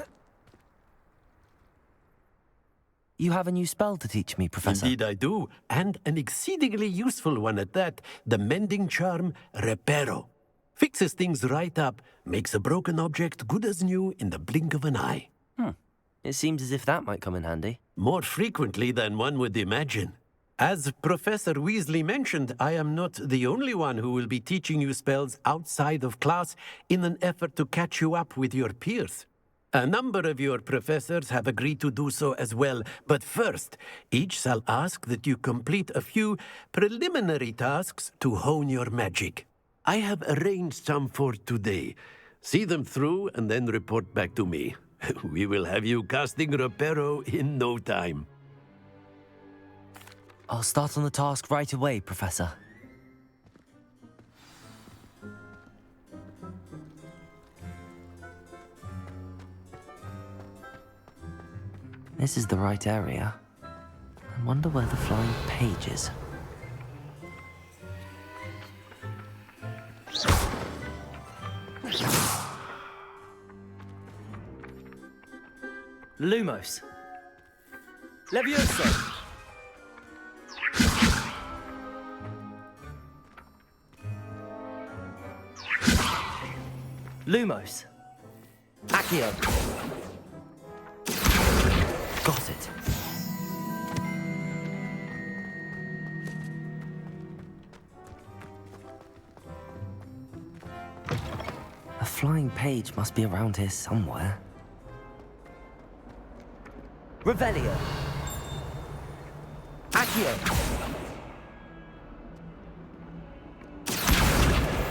You have a new spell to teach me, Professor. Indeed I do, and an exceedingly useful one at that. The mending charm, Reparo. Fixes things right up, makes a broken object good as new in the blink of an eye. It seems as if that might come in handy. More frequently than one would imagine. As Professor Weasley mentioned, I am not the only one who will be teaching you spells outside of class in an effort to catch you up with your peers. A number of your professors have agreed to do so as well, but first, each shall ask that you complete a few preliminary tasks to hone your magic. I have arranged some for today. See them through and then report back to me. We will have you casting Reparo in no time. I'll start on the task right away, Professor. This is the right area. I wonder where the flying page is. Lumos. Levioso. Lumos. Accio. Got it. A flying page must be around here somewhere. Revelio. Accio.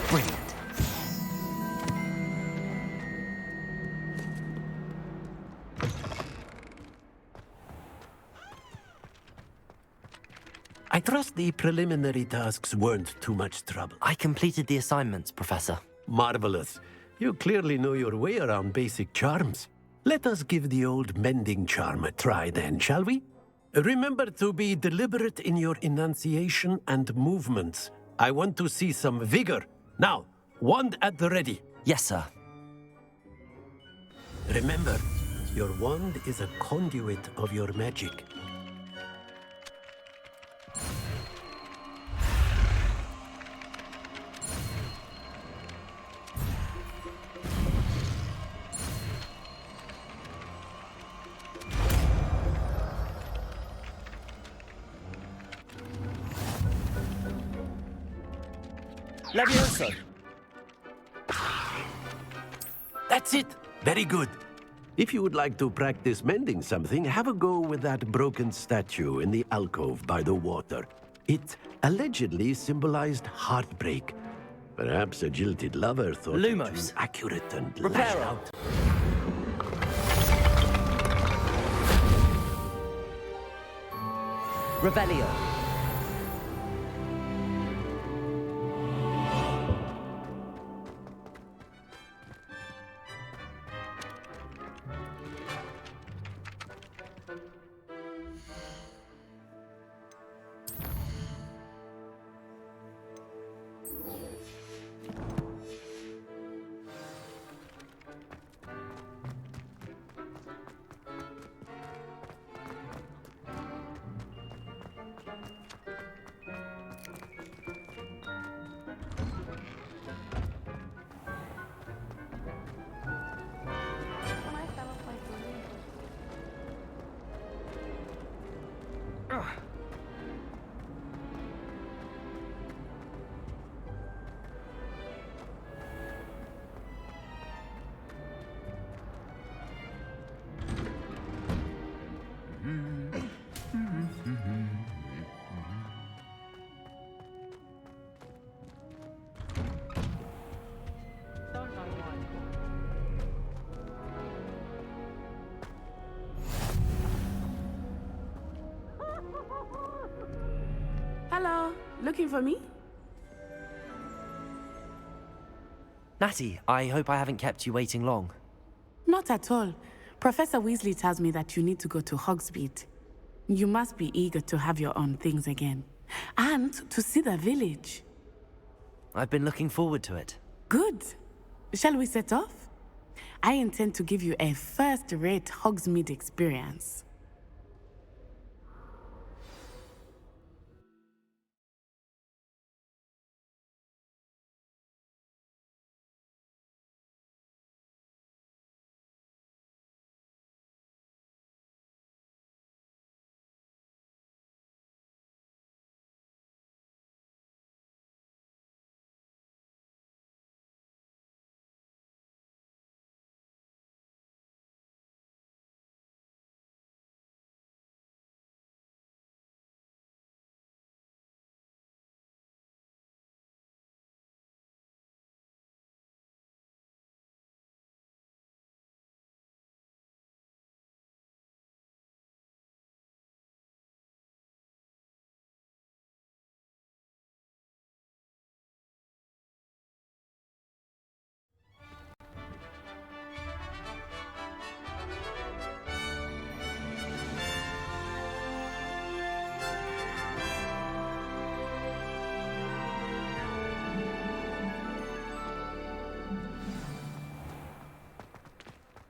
Brilliant. I trust the preliminary tasks weren't too much trouble. I completed the assignments, Professor. Marvelous. You clearly know your way around basic charms. Let us give the old mending charm a try then, shall we? Remember to be deliberate in your enunciation and movements. I want to see some vigor. Now, wand at the ready. Yes, sir. Remember, your wand is a conduit of your magic. Levioso. That's it. Very good. If you would like to practice mending something, have a go with that broken statue in the alcove by the water. It allegedly symbolized heartbreak. Perhaps a jilted lover thought it Lumos. too accurate and Reparo. lash out. Revelio. When I fell off my balloon. Don't know why. Hello, looking for me? Natty, I hope I haven't kept you waiting long. Not at all. Professor Weasley tells me that you need to go to Hogsmeade. You must be eager to have your own things again. And to see the village. I've been looking forward to it. Good. Shall we set off? I intend to give you a first-rate Hogsmeade experience.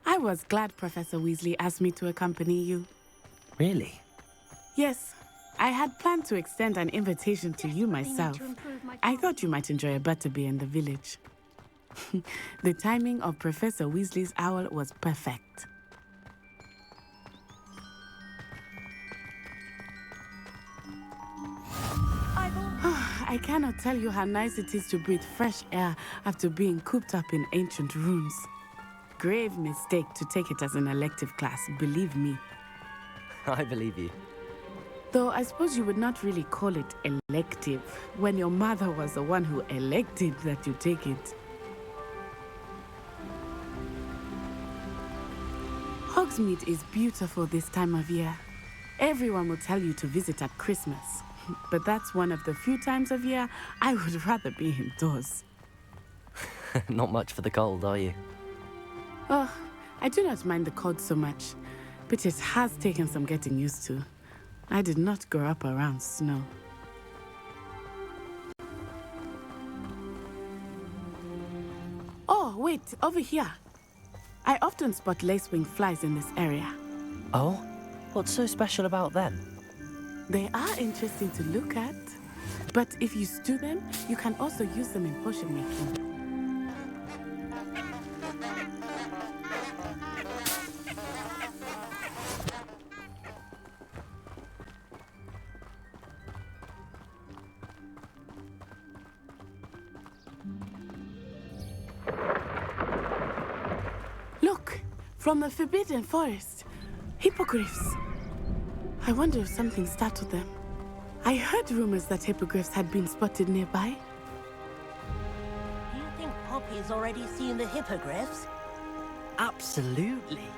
I was glad Professor Weasley asked me to accompany you. Really? Yes, I had planned to extend an invitation to you myself. I thought you might enjoy a butterbeer in the village. The timing of Professor Weasley's owl was perfect. I cannot tell you how nice it is to breathe fresh air after being cooped up in ancient rooms. Grave mistake to take it as an elective class, believe me. I believe you. Though I suppose you would not really call it elective when your mother was the one who elected that you take it. Hogsmeade is beautiful this time of year. Everyone will tell you to visit at Christmas, but that's one of the few times of year I would rather be indoors. Not much for the cold, are you? Oh, I do not mind the cold so much, but it has taken some getting used to. I did not grow up around snow. Oh, wait, over here. I often spot lacewing flies in this area. Oh? What's so special about them? They are interesting to look at, but if you stew them, you can also use them in potion making. Look, from the Forbidden Forest, hippogriffs. I wonder if something startled them. I heard rumors that hippogriffs had been spotted nearby. He's already seen the hippogriffs. Absolutely.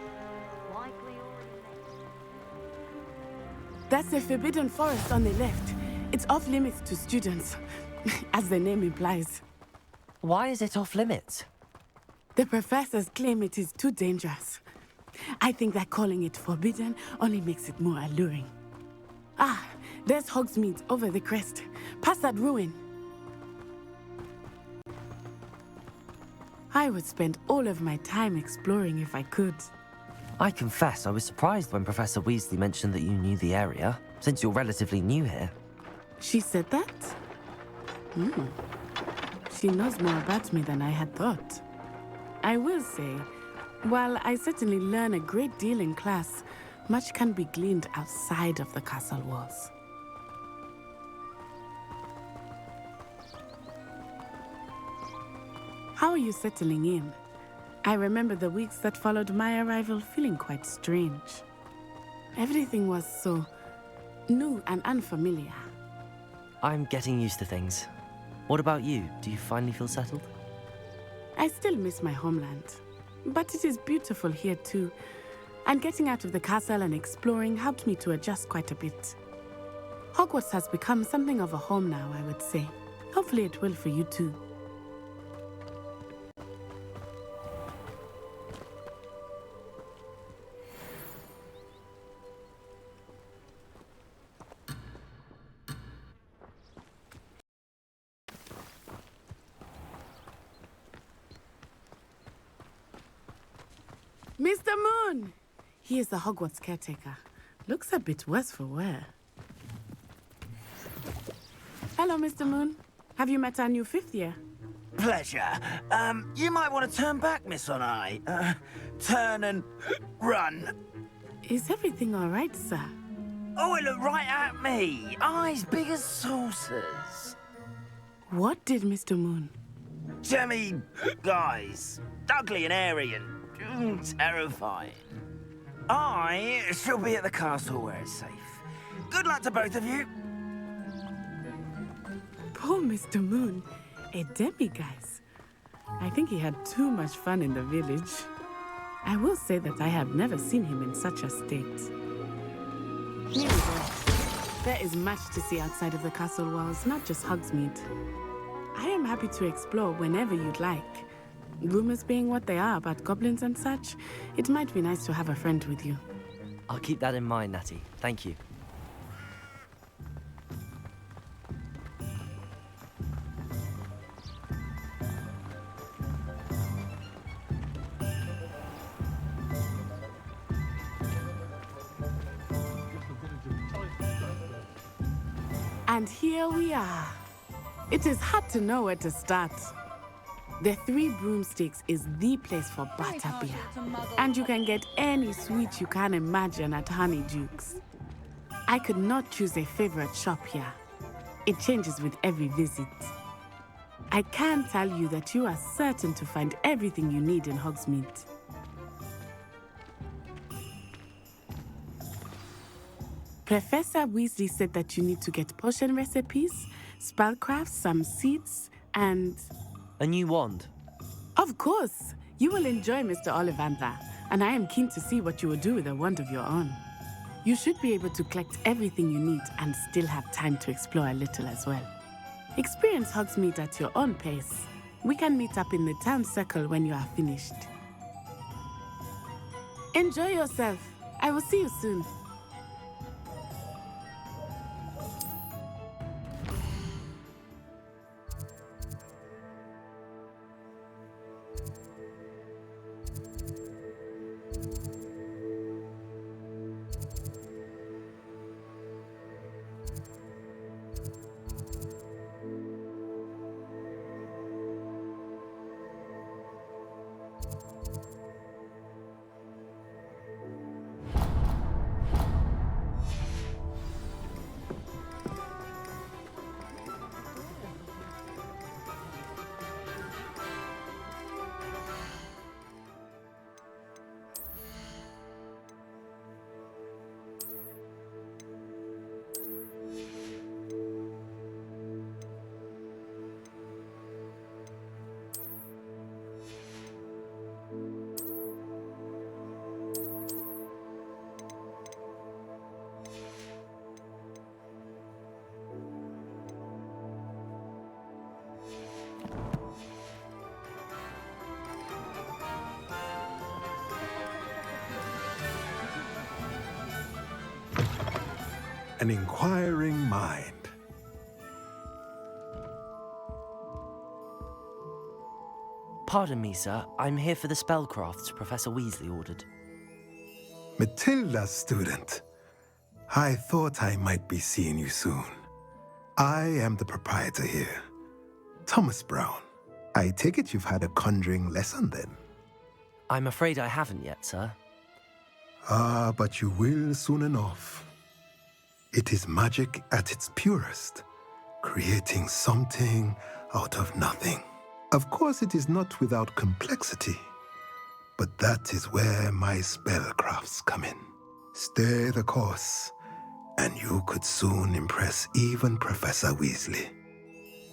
That's the Forbidden Forest on the left. It's off limits to students, as the name implies. Why is it off limits? The professors claim it is too dangerous. I think that calling it forbidden only makes it more alluring. Ah, there's Hogsmeade over the crest, past that ruin. I would spend all of my time exploring if I could. I confess I was surprised when Professor Weasley mentioned that you knew the area, since you're relatively new here. She said that? She knows more about me than I had thought. I will say, while I certainly learn a great deal in class, much can be gleaned outside of the castle walls. How are you settling in? I remember the weeks that followed my arrival feeling quite strange. Everything was so new and unfamiliar. I'm getting used to things. What about you? Do you finally feel settled? I still miss my homeland, but it is beautiful here too. And getting out of the castle and exploring helped me to adjust quite a bit. Hogwarts has become something of a home now, I would say. Hopefully it will for you too. Mr. Moon! He is the Hogwarts caretaker. Looks a bit worse for wear. Hello, Mr. Moon. Have you met our new fifth year? Pleasure. You might want to turn back, Miss On-Eye. Turn and run. Is everything all right, sir? Oh, it looked right at me. Eyes big as saucers. What did Mr. Moon? Jemmy guys. Ugly and airy and terrifying. I shall be at the castle where it's safe. Good luck to both of you. Poor Mr. Moon. A demiguise. I think he had too much fun in the village. I will say that I have never seen him in such a state. Anyway, there is much to see outside of the castle walls, not just Hogsmeade. I am happy to explore whenever you'd like. Rumors being what they are about goblins and such, it might be nice to have a friend with you. I'll keep that in mind, Natty. Thank you. And here we are. It is hard to know where to start. The Three Broomsticks is the place for butterbeer. And you can get any sweet you can imagine at Honeydukes. I could not choose a favorite shop here. It changes with every visit. I can tell you that you are certain to find everything you need in Hogsmeade. Professor Weasley said that you need to get potion recipes, spellcrafts, some seeds, and... A new wand? Of course! You will enjoy Mr. Ollivander, and I am keen to see what you will do with a wand of your own. You should be able to collect everything you need and still have time to explore a little as well. Experience Hogsmeade at your own pace. We can meet up in the town circle when you are finished. Enjoy yourself. I will see you soon. an inquiring mind. Pardon me, sir. I'm here for the spellcrafts Professor Weasley ordered. Matilda's student. I thought I might be seeing you soon. I am the proprietor here, Thomas Brown. I take it you've had a conjuring lesson then? I'm afraid I haven't yet, sir. Ah, but you will soon enough. It is magic at its purest, creating something out of nothing. Of course, it is not without complexity, but that is where my spellcrafts come in. Stay the course, and you could soon impress even Professor Weasley.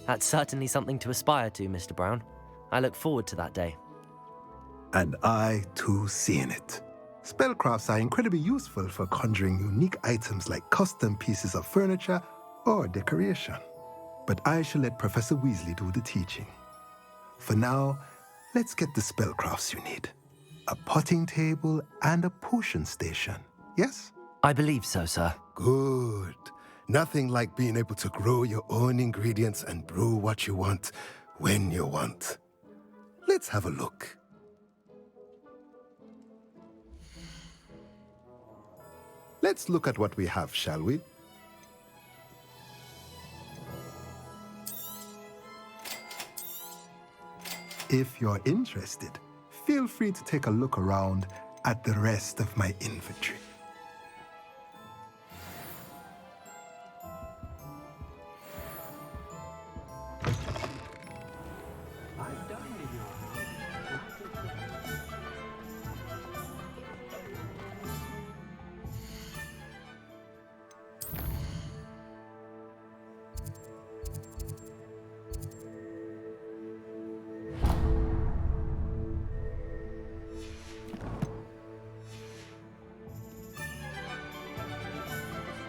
That's certainly something to aspire to, Mr. Brown. I look forward to that day. And I, too, seeing it. Spellcrafts are incredibly useful for conjuring unique items like custom pieces of furniture or decoration. But I shall let Professor Weasley do the teaching. For now, let's get the spellcrafts you need. A potting table and a potion station, yes? I believe so, sir. Good. Nothing like being able to grow your own ingredients and brew what you want when you want. Let's have a look. Let's look at what we have, shall we? If you're interested, feel free to take a look around at the rest of my inventory.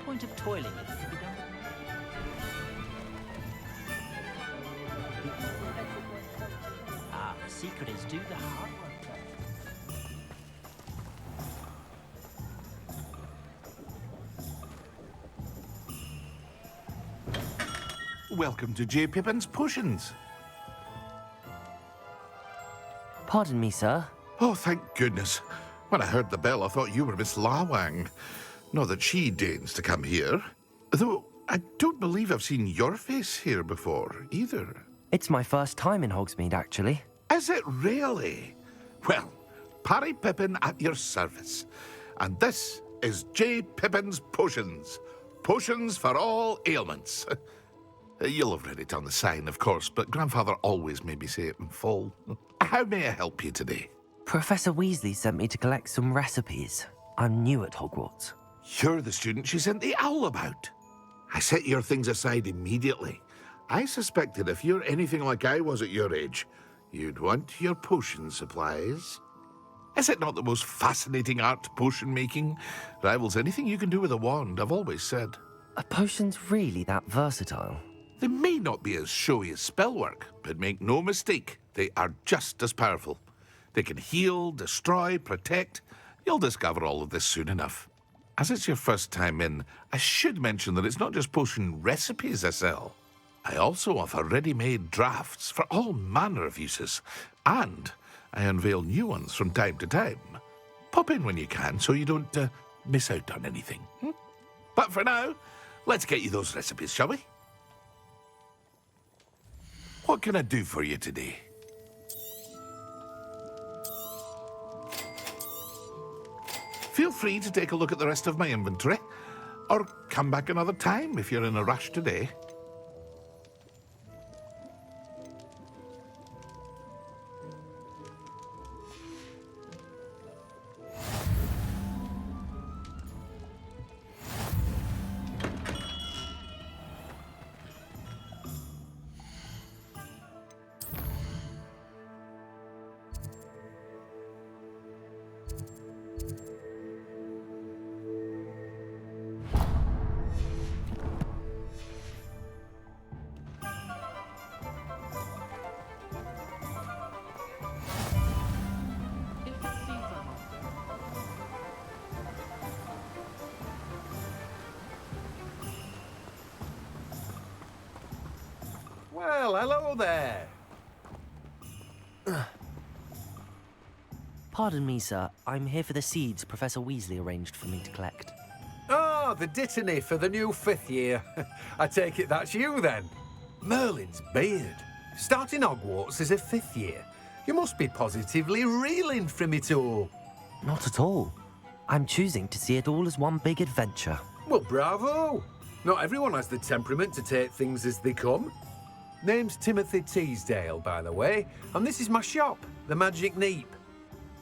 Point of toiling if it can be done. Ah, the secret is do the hard work first. Welcome to J. Pippin's Potions. Pardon me, sir. Oh, thank goodness. When I heard the bell, I thought you were Miss Lawang. Not that she deigns to come here. Though I don't believe I've seen your face here before, either. It's my first time in Hogsmeade, actually. Is it really? Well, Parry Pippin at your service. And this is J. Pippin's Potions. Potions for all ailments. You'll have read it on the sign, of course, but Grandfather always made me say it in full. How may I help you today? Professor Weasley sent me to collect some recipes. I'm new at Hogwarts. You're the student she sent the owl about. I set your things aside immediately. I suspected if you're anything like I was at your age, you'd want your potion supplies. Is it not the most fascinating art, potion making? Rivals anything you can do with a wand, I've always said. Are potions really that versatile? They may not be as showy as spellwork, but make no mistake, they are just as powerful. They can heal, destroy, protect. You'll discover all of this soon enough. As it's your first time in, I should mention that it's not just potion recipes I sell. I also offer ready-made drafts for all manner of uses, and I unveil new ones from time to time. Pop in when you can so you don't miss out on anything. But for now, let's get you those recipes, shall we? What can I do for you today? Feel free to take a look at the rest of my inventory, or come back another time if you're in a rush today. Well, hello there. Pardon me, sir. I'm here for the seeds Professor Weasley arranged for me to collect. Oh, the dittany for the new 5th year. I take it that's you, then. Merlin's beard. Starting Hogwarts as a 5th year. You must be positively reeling from it all. Not at all. I'm choosing to see it all as one big adventure. Well, bravo. Not everyone has the temperament to take things as they come. Name's Timothy Teasdale, by the way, and this is my shop, the Magic Neep.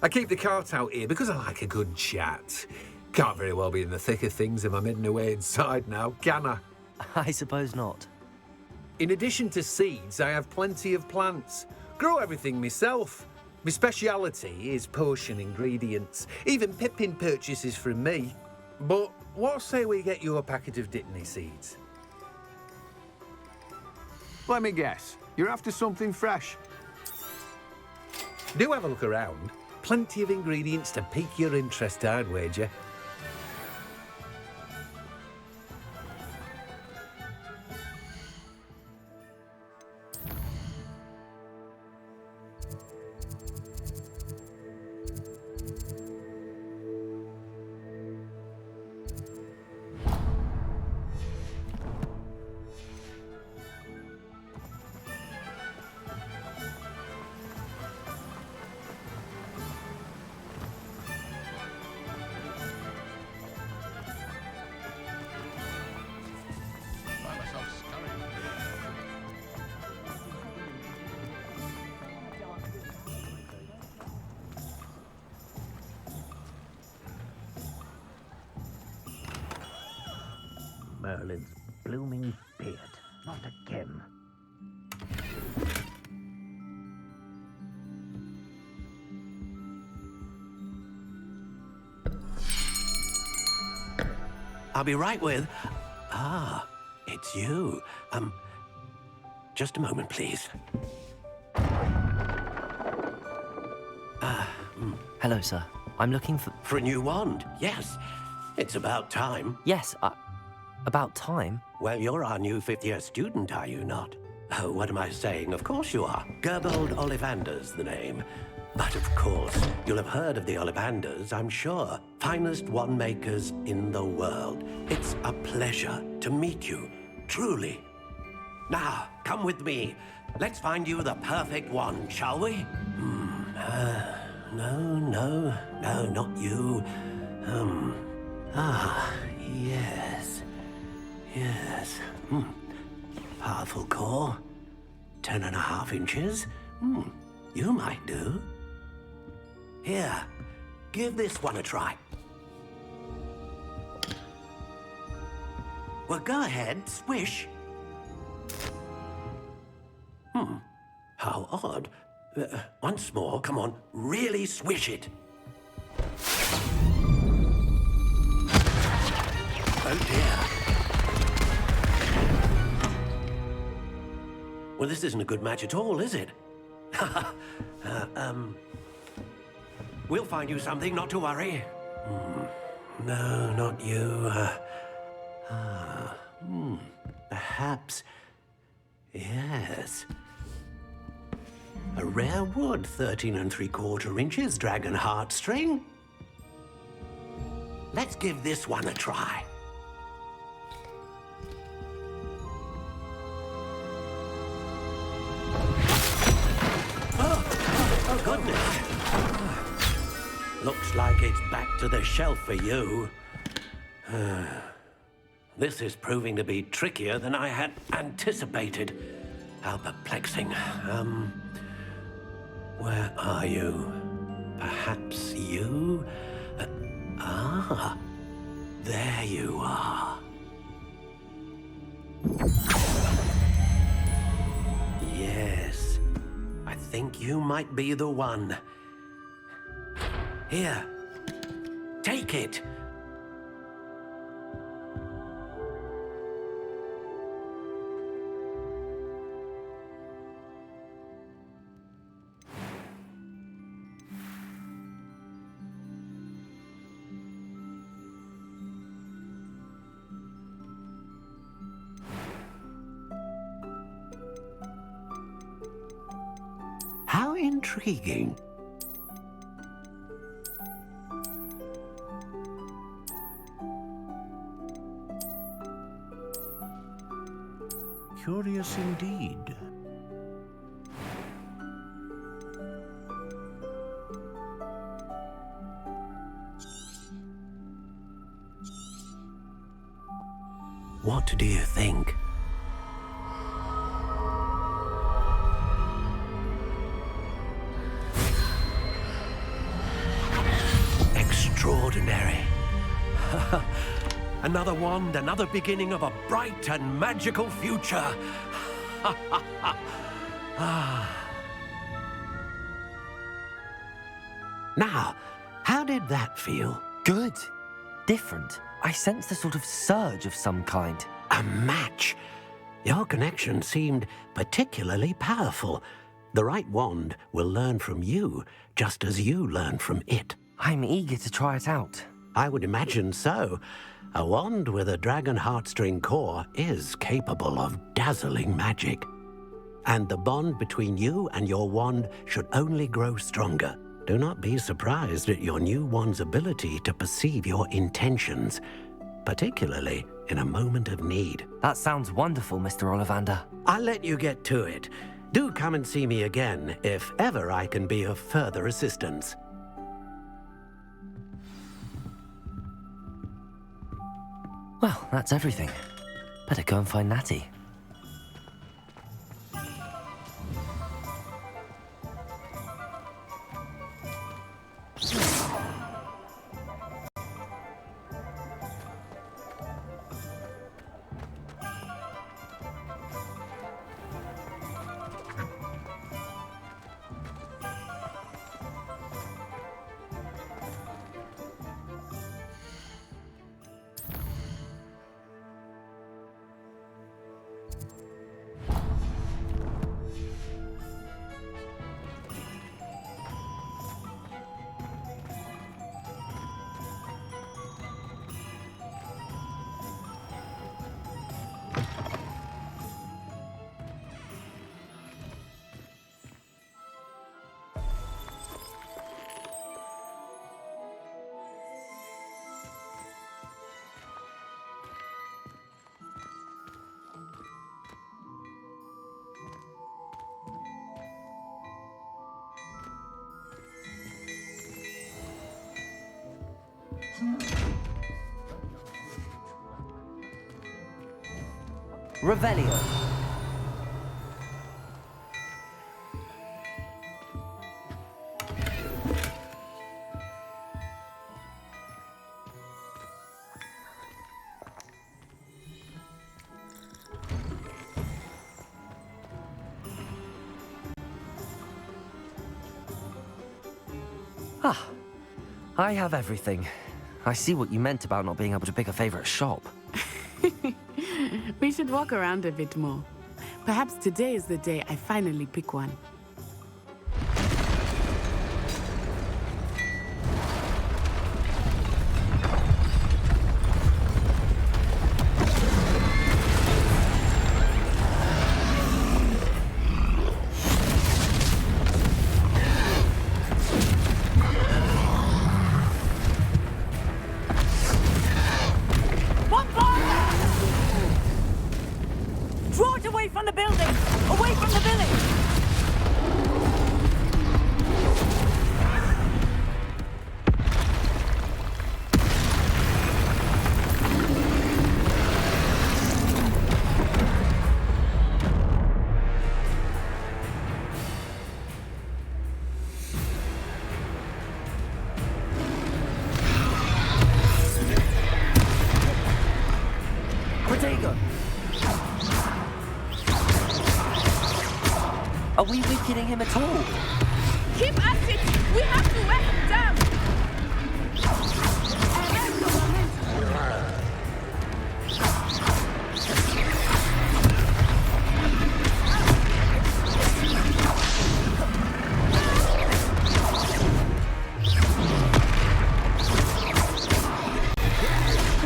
I keep the cart out here because I like a good chat. Can't very well be in the thick of things if I'm hidden away inside now, can I? I suppose not. In addition to seeds, I have plenty of plants. Grow everything myself. My speciality is potion ingredients. Even Pippin purchases from me. But what say we get you a packet of Dittany seeds? Let me guess. You're after something fresh. Do have a look around. Plenty of ingredients to pique your interest, I'd wager. Merlin's blooming beard. Not again. I'll be right with... Ah, it's you. Just a moment, please. Hello, sir. I'm looking for... For a new wand, yes. It's about time. Yes, about time? Well, you're our new 5th year student, are you not? Oh, what am I saying? Of course you are. Gerbold Ollivander's the name. But of course, you'll have heard of the Ollivanders, I'm sure. Finest wand makers in the world. It's a pleasure to meet you, truly. Now, come with me. Let's find you the perfect wand, shall we? No, not you. Yes. Powerful core. 10.5 inches. You might do. Here, give this one a try. Well, go ahead, swish. How odd. Once more, come on, really swish it. Oh dear. Well, this isn't a good match at all, is it? We'll find you something, not to worry. No, not you. Perhaps... Yes. A rare wood, 13 3/4 inches, dragon heartstring. Let's give this one a try. Oh, goodness. Looks like it's back to the shelf for you. This is proving to be trickier than I had anticipated. How perplexing. Where are you? Perhaps you? There you are. Yes, I think you might be the one. Here, take it. intriguing. Curious indeed. What do you think? Extraordinary. Another wand, another beginning of a bright and magical future. Now, how did that feel? Good. Different. I sensed a sort of surge of some kind. A match. Your connection seemed particularly powerful. The right wand will learn from you, just as you learn from it. I'm eager to try it out. I would imagine so. A wand with a dragon heartstring core is capable of dazzling magic. And the bond between you and your wand should only grow stronger. Do not be surprised at your new wand's ability to perceive your intentions, particularly in a moment of need. That sounds wonderful, Mr. Ollivander. I'll let you get to it. Do come and see me again if ever I can be of further assistance. Well, that's everything. Better go and find Natty. Revelio. Ah, I have everything. I see what you meant about not being able to pick a favorite shop. We should walk around a bit more. Perhaps today is the day I finally pick one. Draw it away from the building! Away from the village! Protego! Are we weakening him at all? Keep at it! We have to wear him down!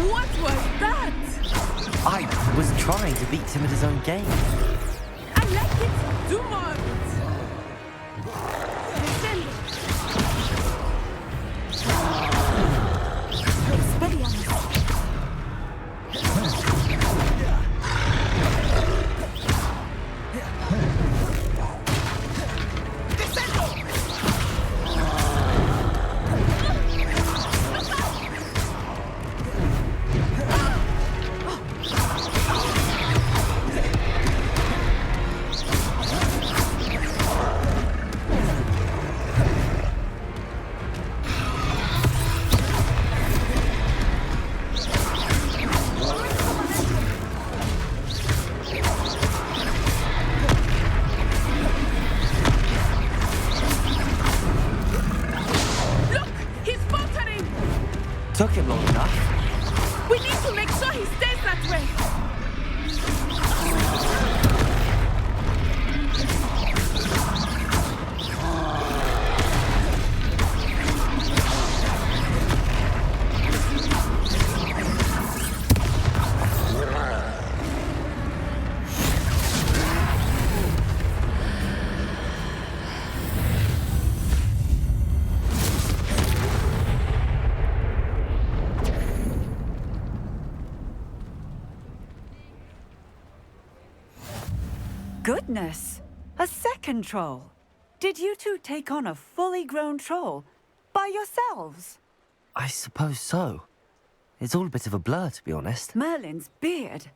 What was that? I was trying to beat him at his own game. I like it! Do more of it! Took him long enough. We need to make sure he stays that way. Goodness! A second troll! Did you two take on a fully grown troll by yourselves? I suppose so. It's all a bit of a blur, to be honest. Merlin's beard.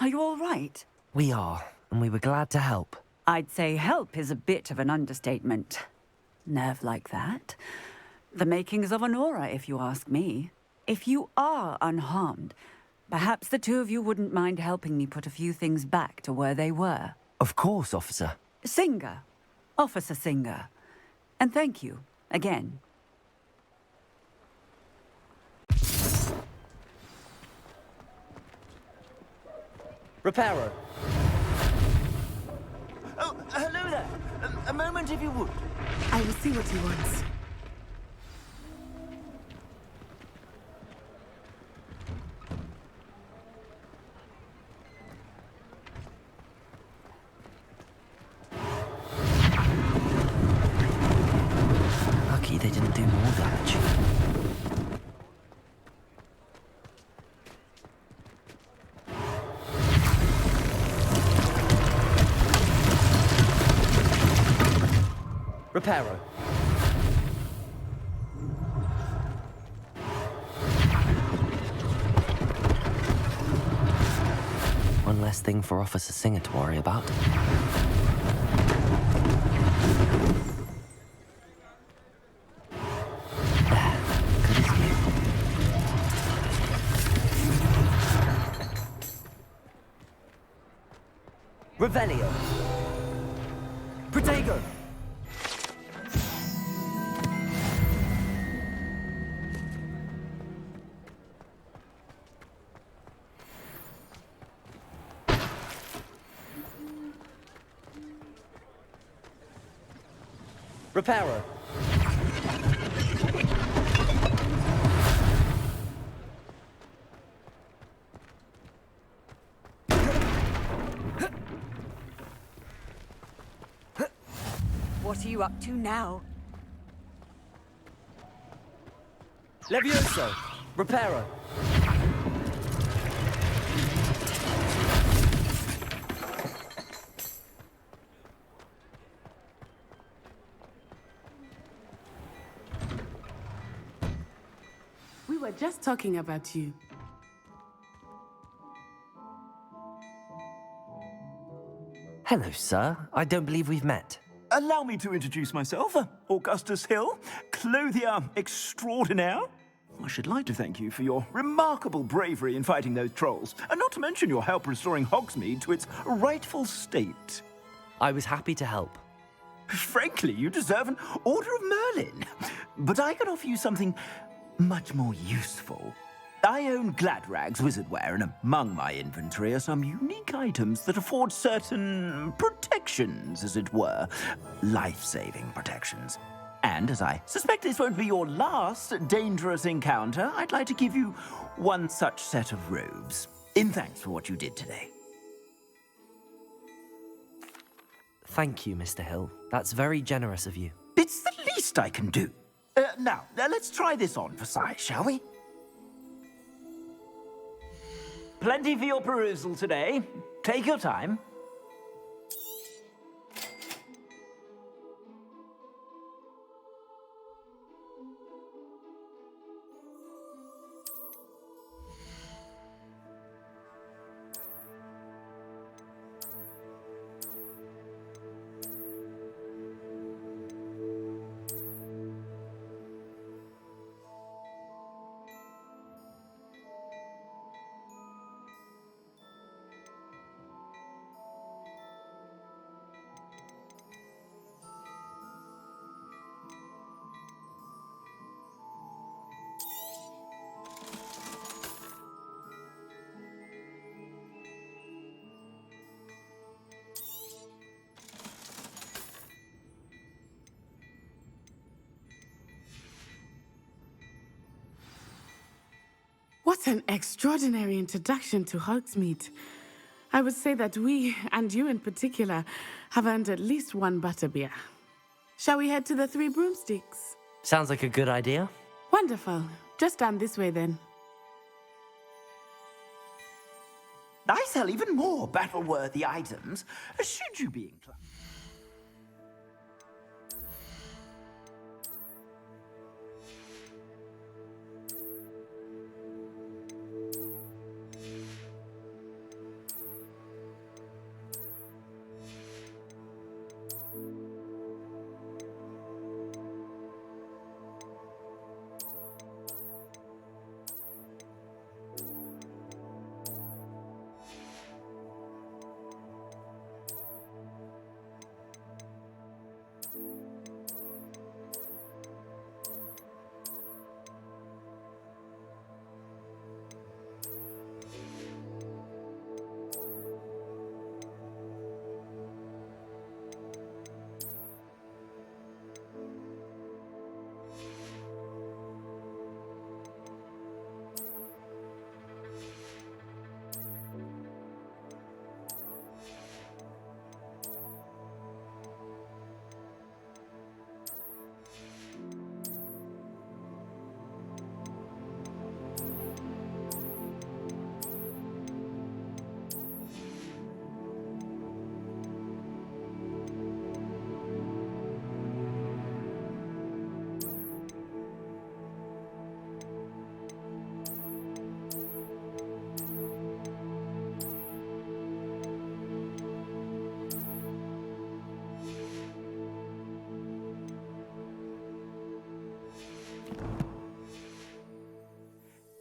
Are you all right? We are, and we were glad to help. I'd say help is a bit of an understatement. Nerve like that. The makings of an aura, if you ask me. If you are unharmed, perhaps the two of you wouldn't mind helping me put a few things back to where they were. Of course, officer. Singer. Officer Singer. And thank you, again. Reparo. Oh, hello there. A moment if you would. I will see what he wants. Lucky they didn't do more damage. Reparo. One less thing for Officer Singer to worry about. Revelio. Protego. Reparo. What are you up to now? Levioso. Reparo. We were just talking about you. Hello, sir. I don't believe we've met. Allow me to introduce myself, Augustus Hill, clothier extraordinaire. I should like to thank you for your remarkable bravery in fighting those trolls, and not to mention your help restoring Hogsmeade to its rightful state. I was happy to help. Frankly, you deserve an Order of Merlin. But I can offer you something much more useful. I own Gladrag's wizardware, and among my inventory are some unique items that afford certain protections, as it were. Life-saving protections. And as I suspect this won't be your last dangerous encounter, I'd like to give you one such set of robes, in thanks for what you did today. Thank you, Mr. Hill. That's very generous of you. It's the least I can do. Now, let's try this on for size, shall we? Plenty for your perusal today. Take your time. What an extraordinary introduction to Hogsmeade. I would say that we, and you in particular, have earned at least one butterbeer. Shall we head to the Three Broomsticks? Sounds like a good idea. Wonderful. Just down this way then. I sell even more battle-worthy items, should you be inclined.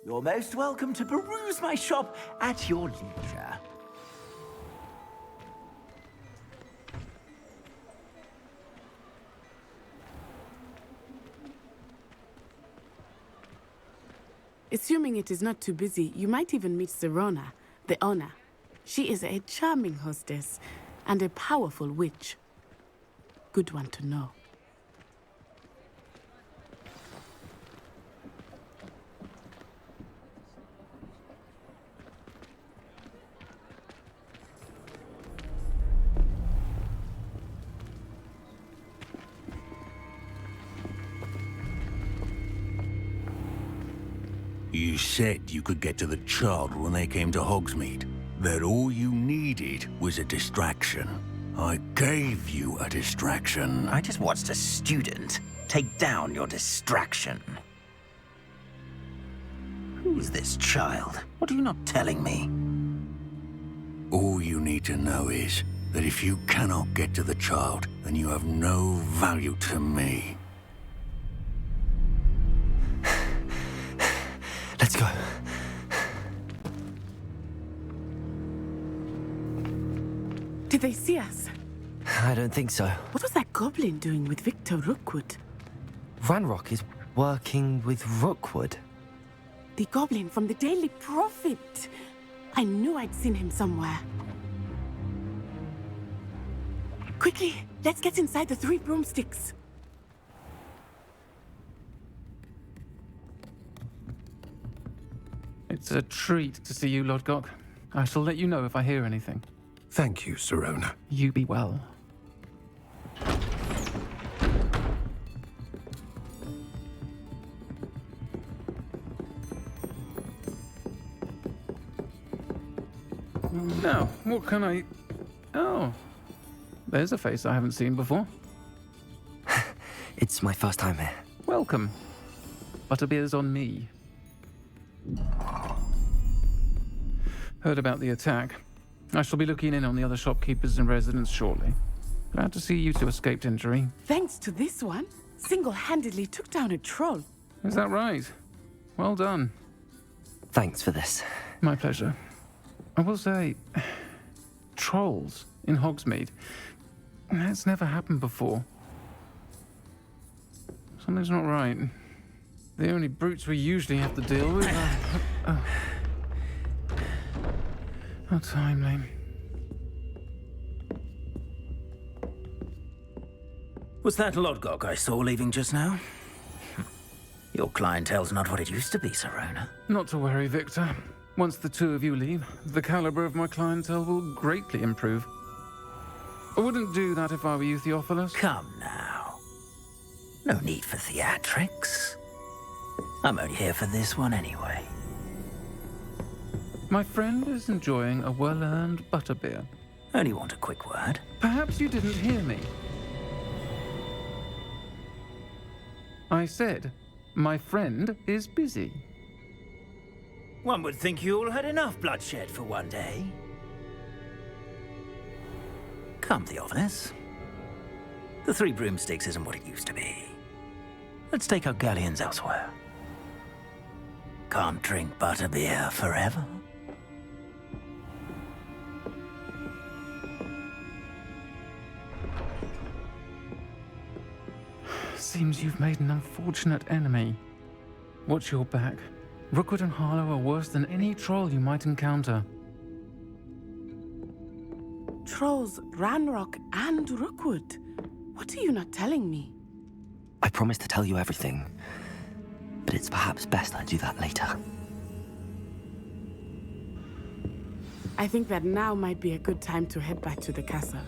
You're most welcome to peruse my shop at your leisure. Assuming it is not too busy, you might even meet Serona, the owner. She is a charming hostess and a powerful witch. Good one to know. You said you could get to the child when they came to Hogsmeade. That all you needed was a distraction. I gave you a distraction. I just watched a student take down your distraction. Who's this child? What are you not telling me? All you need to know is that if you cannot get to the child, then you have no value to me. Let's go. Did they see us? I don't think so. What was that goblin doing with Victor Rookwood? Ranrock is working with Rookwood. The goblin from the Daily Prophet. I knew I'd seen him somewhere. Quickly, let's get inside the Three Broomsticks. It's a treat to see you, Lodgok. I shall let you know if I hear anything. Thank you, Serona. You be well. Now, what can I... Oh, there's a face I haven't seen before. It's my first time here. Welcome. Butterbeer's on me. Heard about the attack. I shall be looking in on the other shopkeepers and residents shortly. Glad to see you two escaped injury. Thanks to this one, single-handedly took down a troll. Is that right? Well done. Thanks for this. My pleasure. I will say, trolls in Hogsmeade. That's never happened before. Something's not right. The only brutes we usually have to deal with are... How timely. Was that Lodgok I saw leaving just now? Your clientele's not what it used to be, Serona. Not to worry, Victor. Once the two of you leave, the caliber of my clientele will greatly improve. I wouldn't do that if I were you, Theophilus. Come now. No need for theatrics. I'm only here for this one anyway. My friend is enjoying a well-earned butterbeer. Only want a quick word. Perhaps you didn't hear me. I said, my friend is busy. One would think you all had enough bloodshed for one day. Come, Theophilus. The Three Broomsticks isn't what it used to be. Let's take our galleons elsewhere. Can't drink butterbeer forever. Seems you've made an unfortunate enemy. Watch your back. Rookwood and Harlow are worse than any troll you might encounter. Trolls, Ranrock, and Rookwood. What are you not telling me? I promised to tell you everything, but it's perhaps best I do that later. I think that now might be a good time to head back to the castle.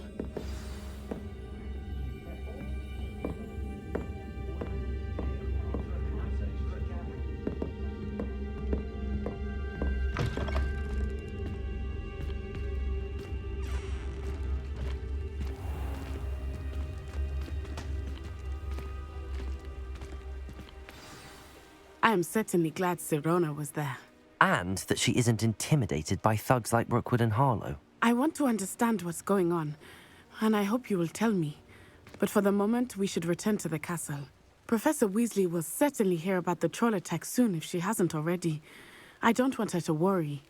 I am certainly glad Serona was there. And that she isn't intimidated by thugs like Rookwood and Harlow. I want to understand what's going on, and I hope you will tell me. But for the moment, we should return to the castle. Professor Weasley will certainly hear about the troll attack soon if she hasn't already. I don't want her to worry.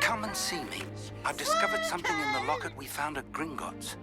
Come and see me. I've discovered something in the locket we found at Gringotts.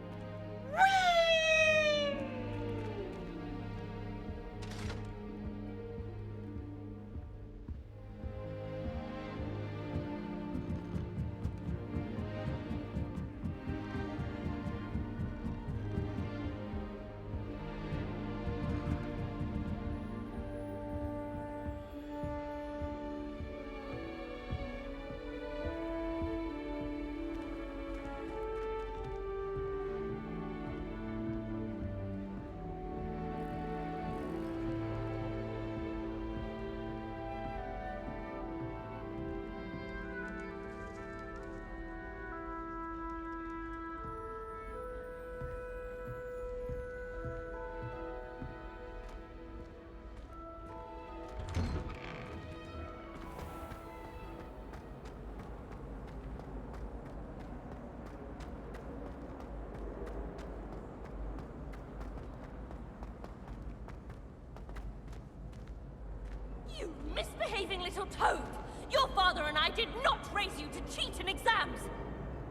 You misbehaving little toad! Your father and I did not raise you to cheat in exams!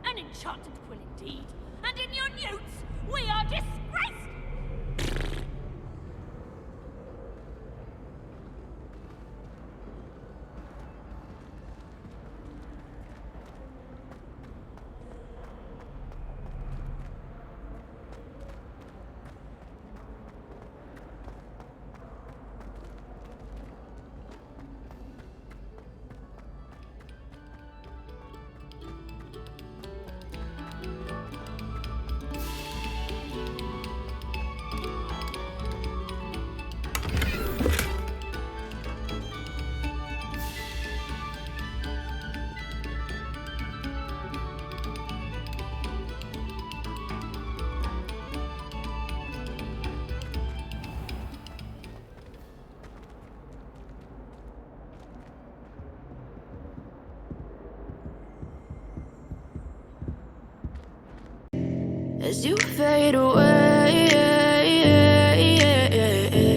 An enchanted quill indeed, and in your newts, we are disgraced! As you fade away,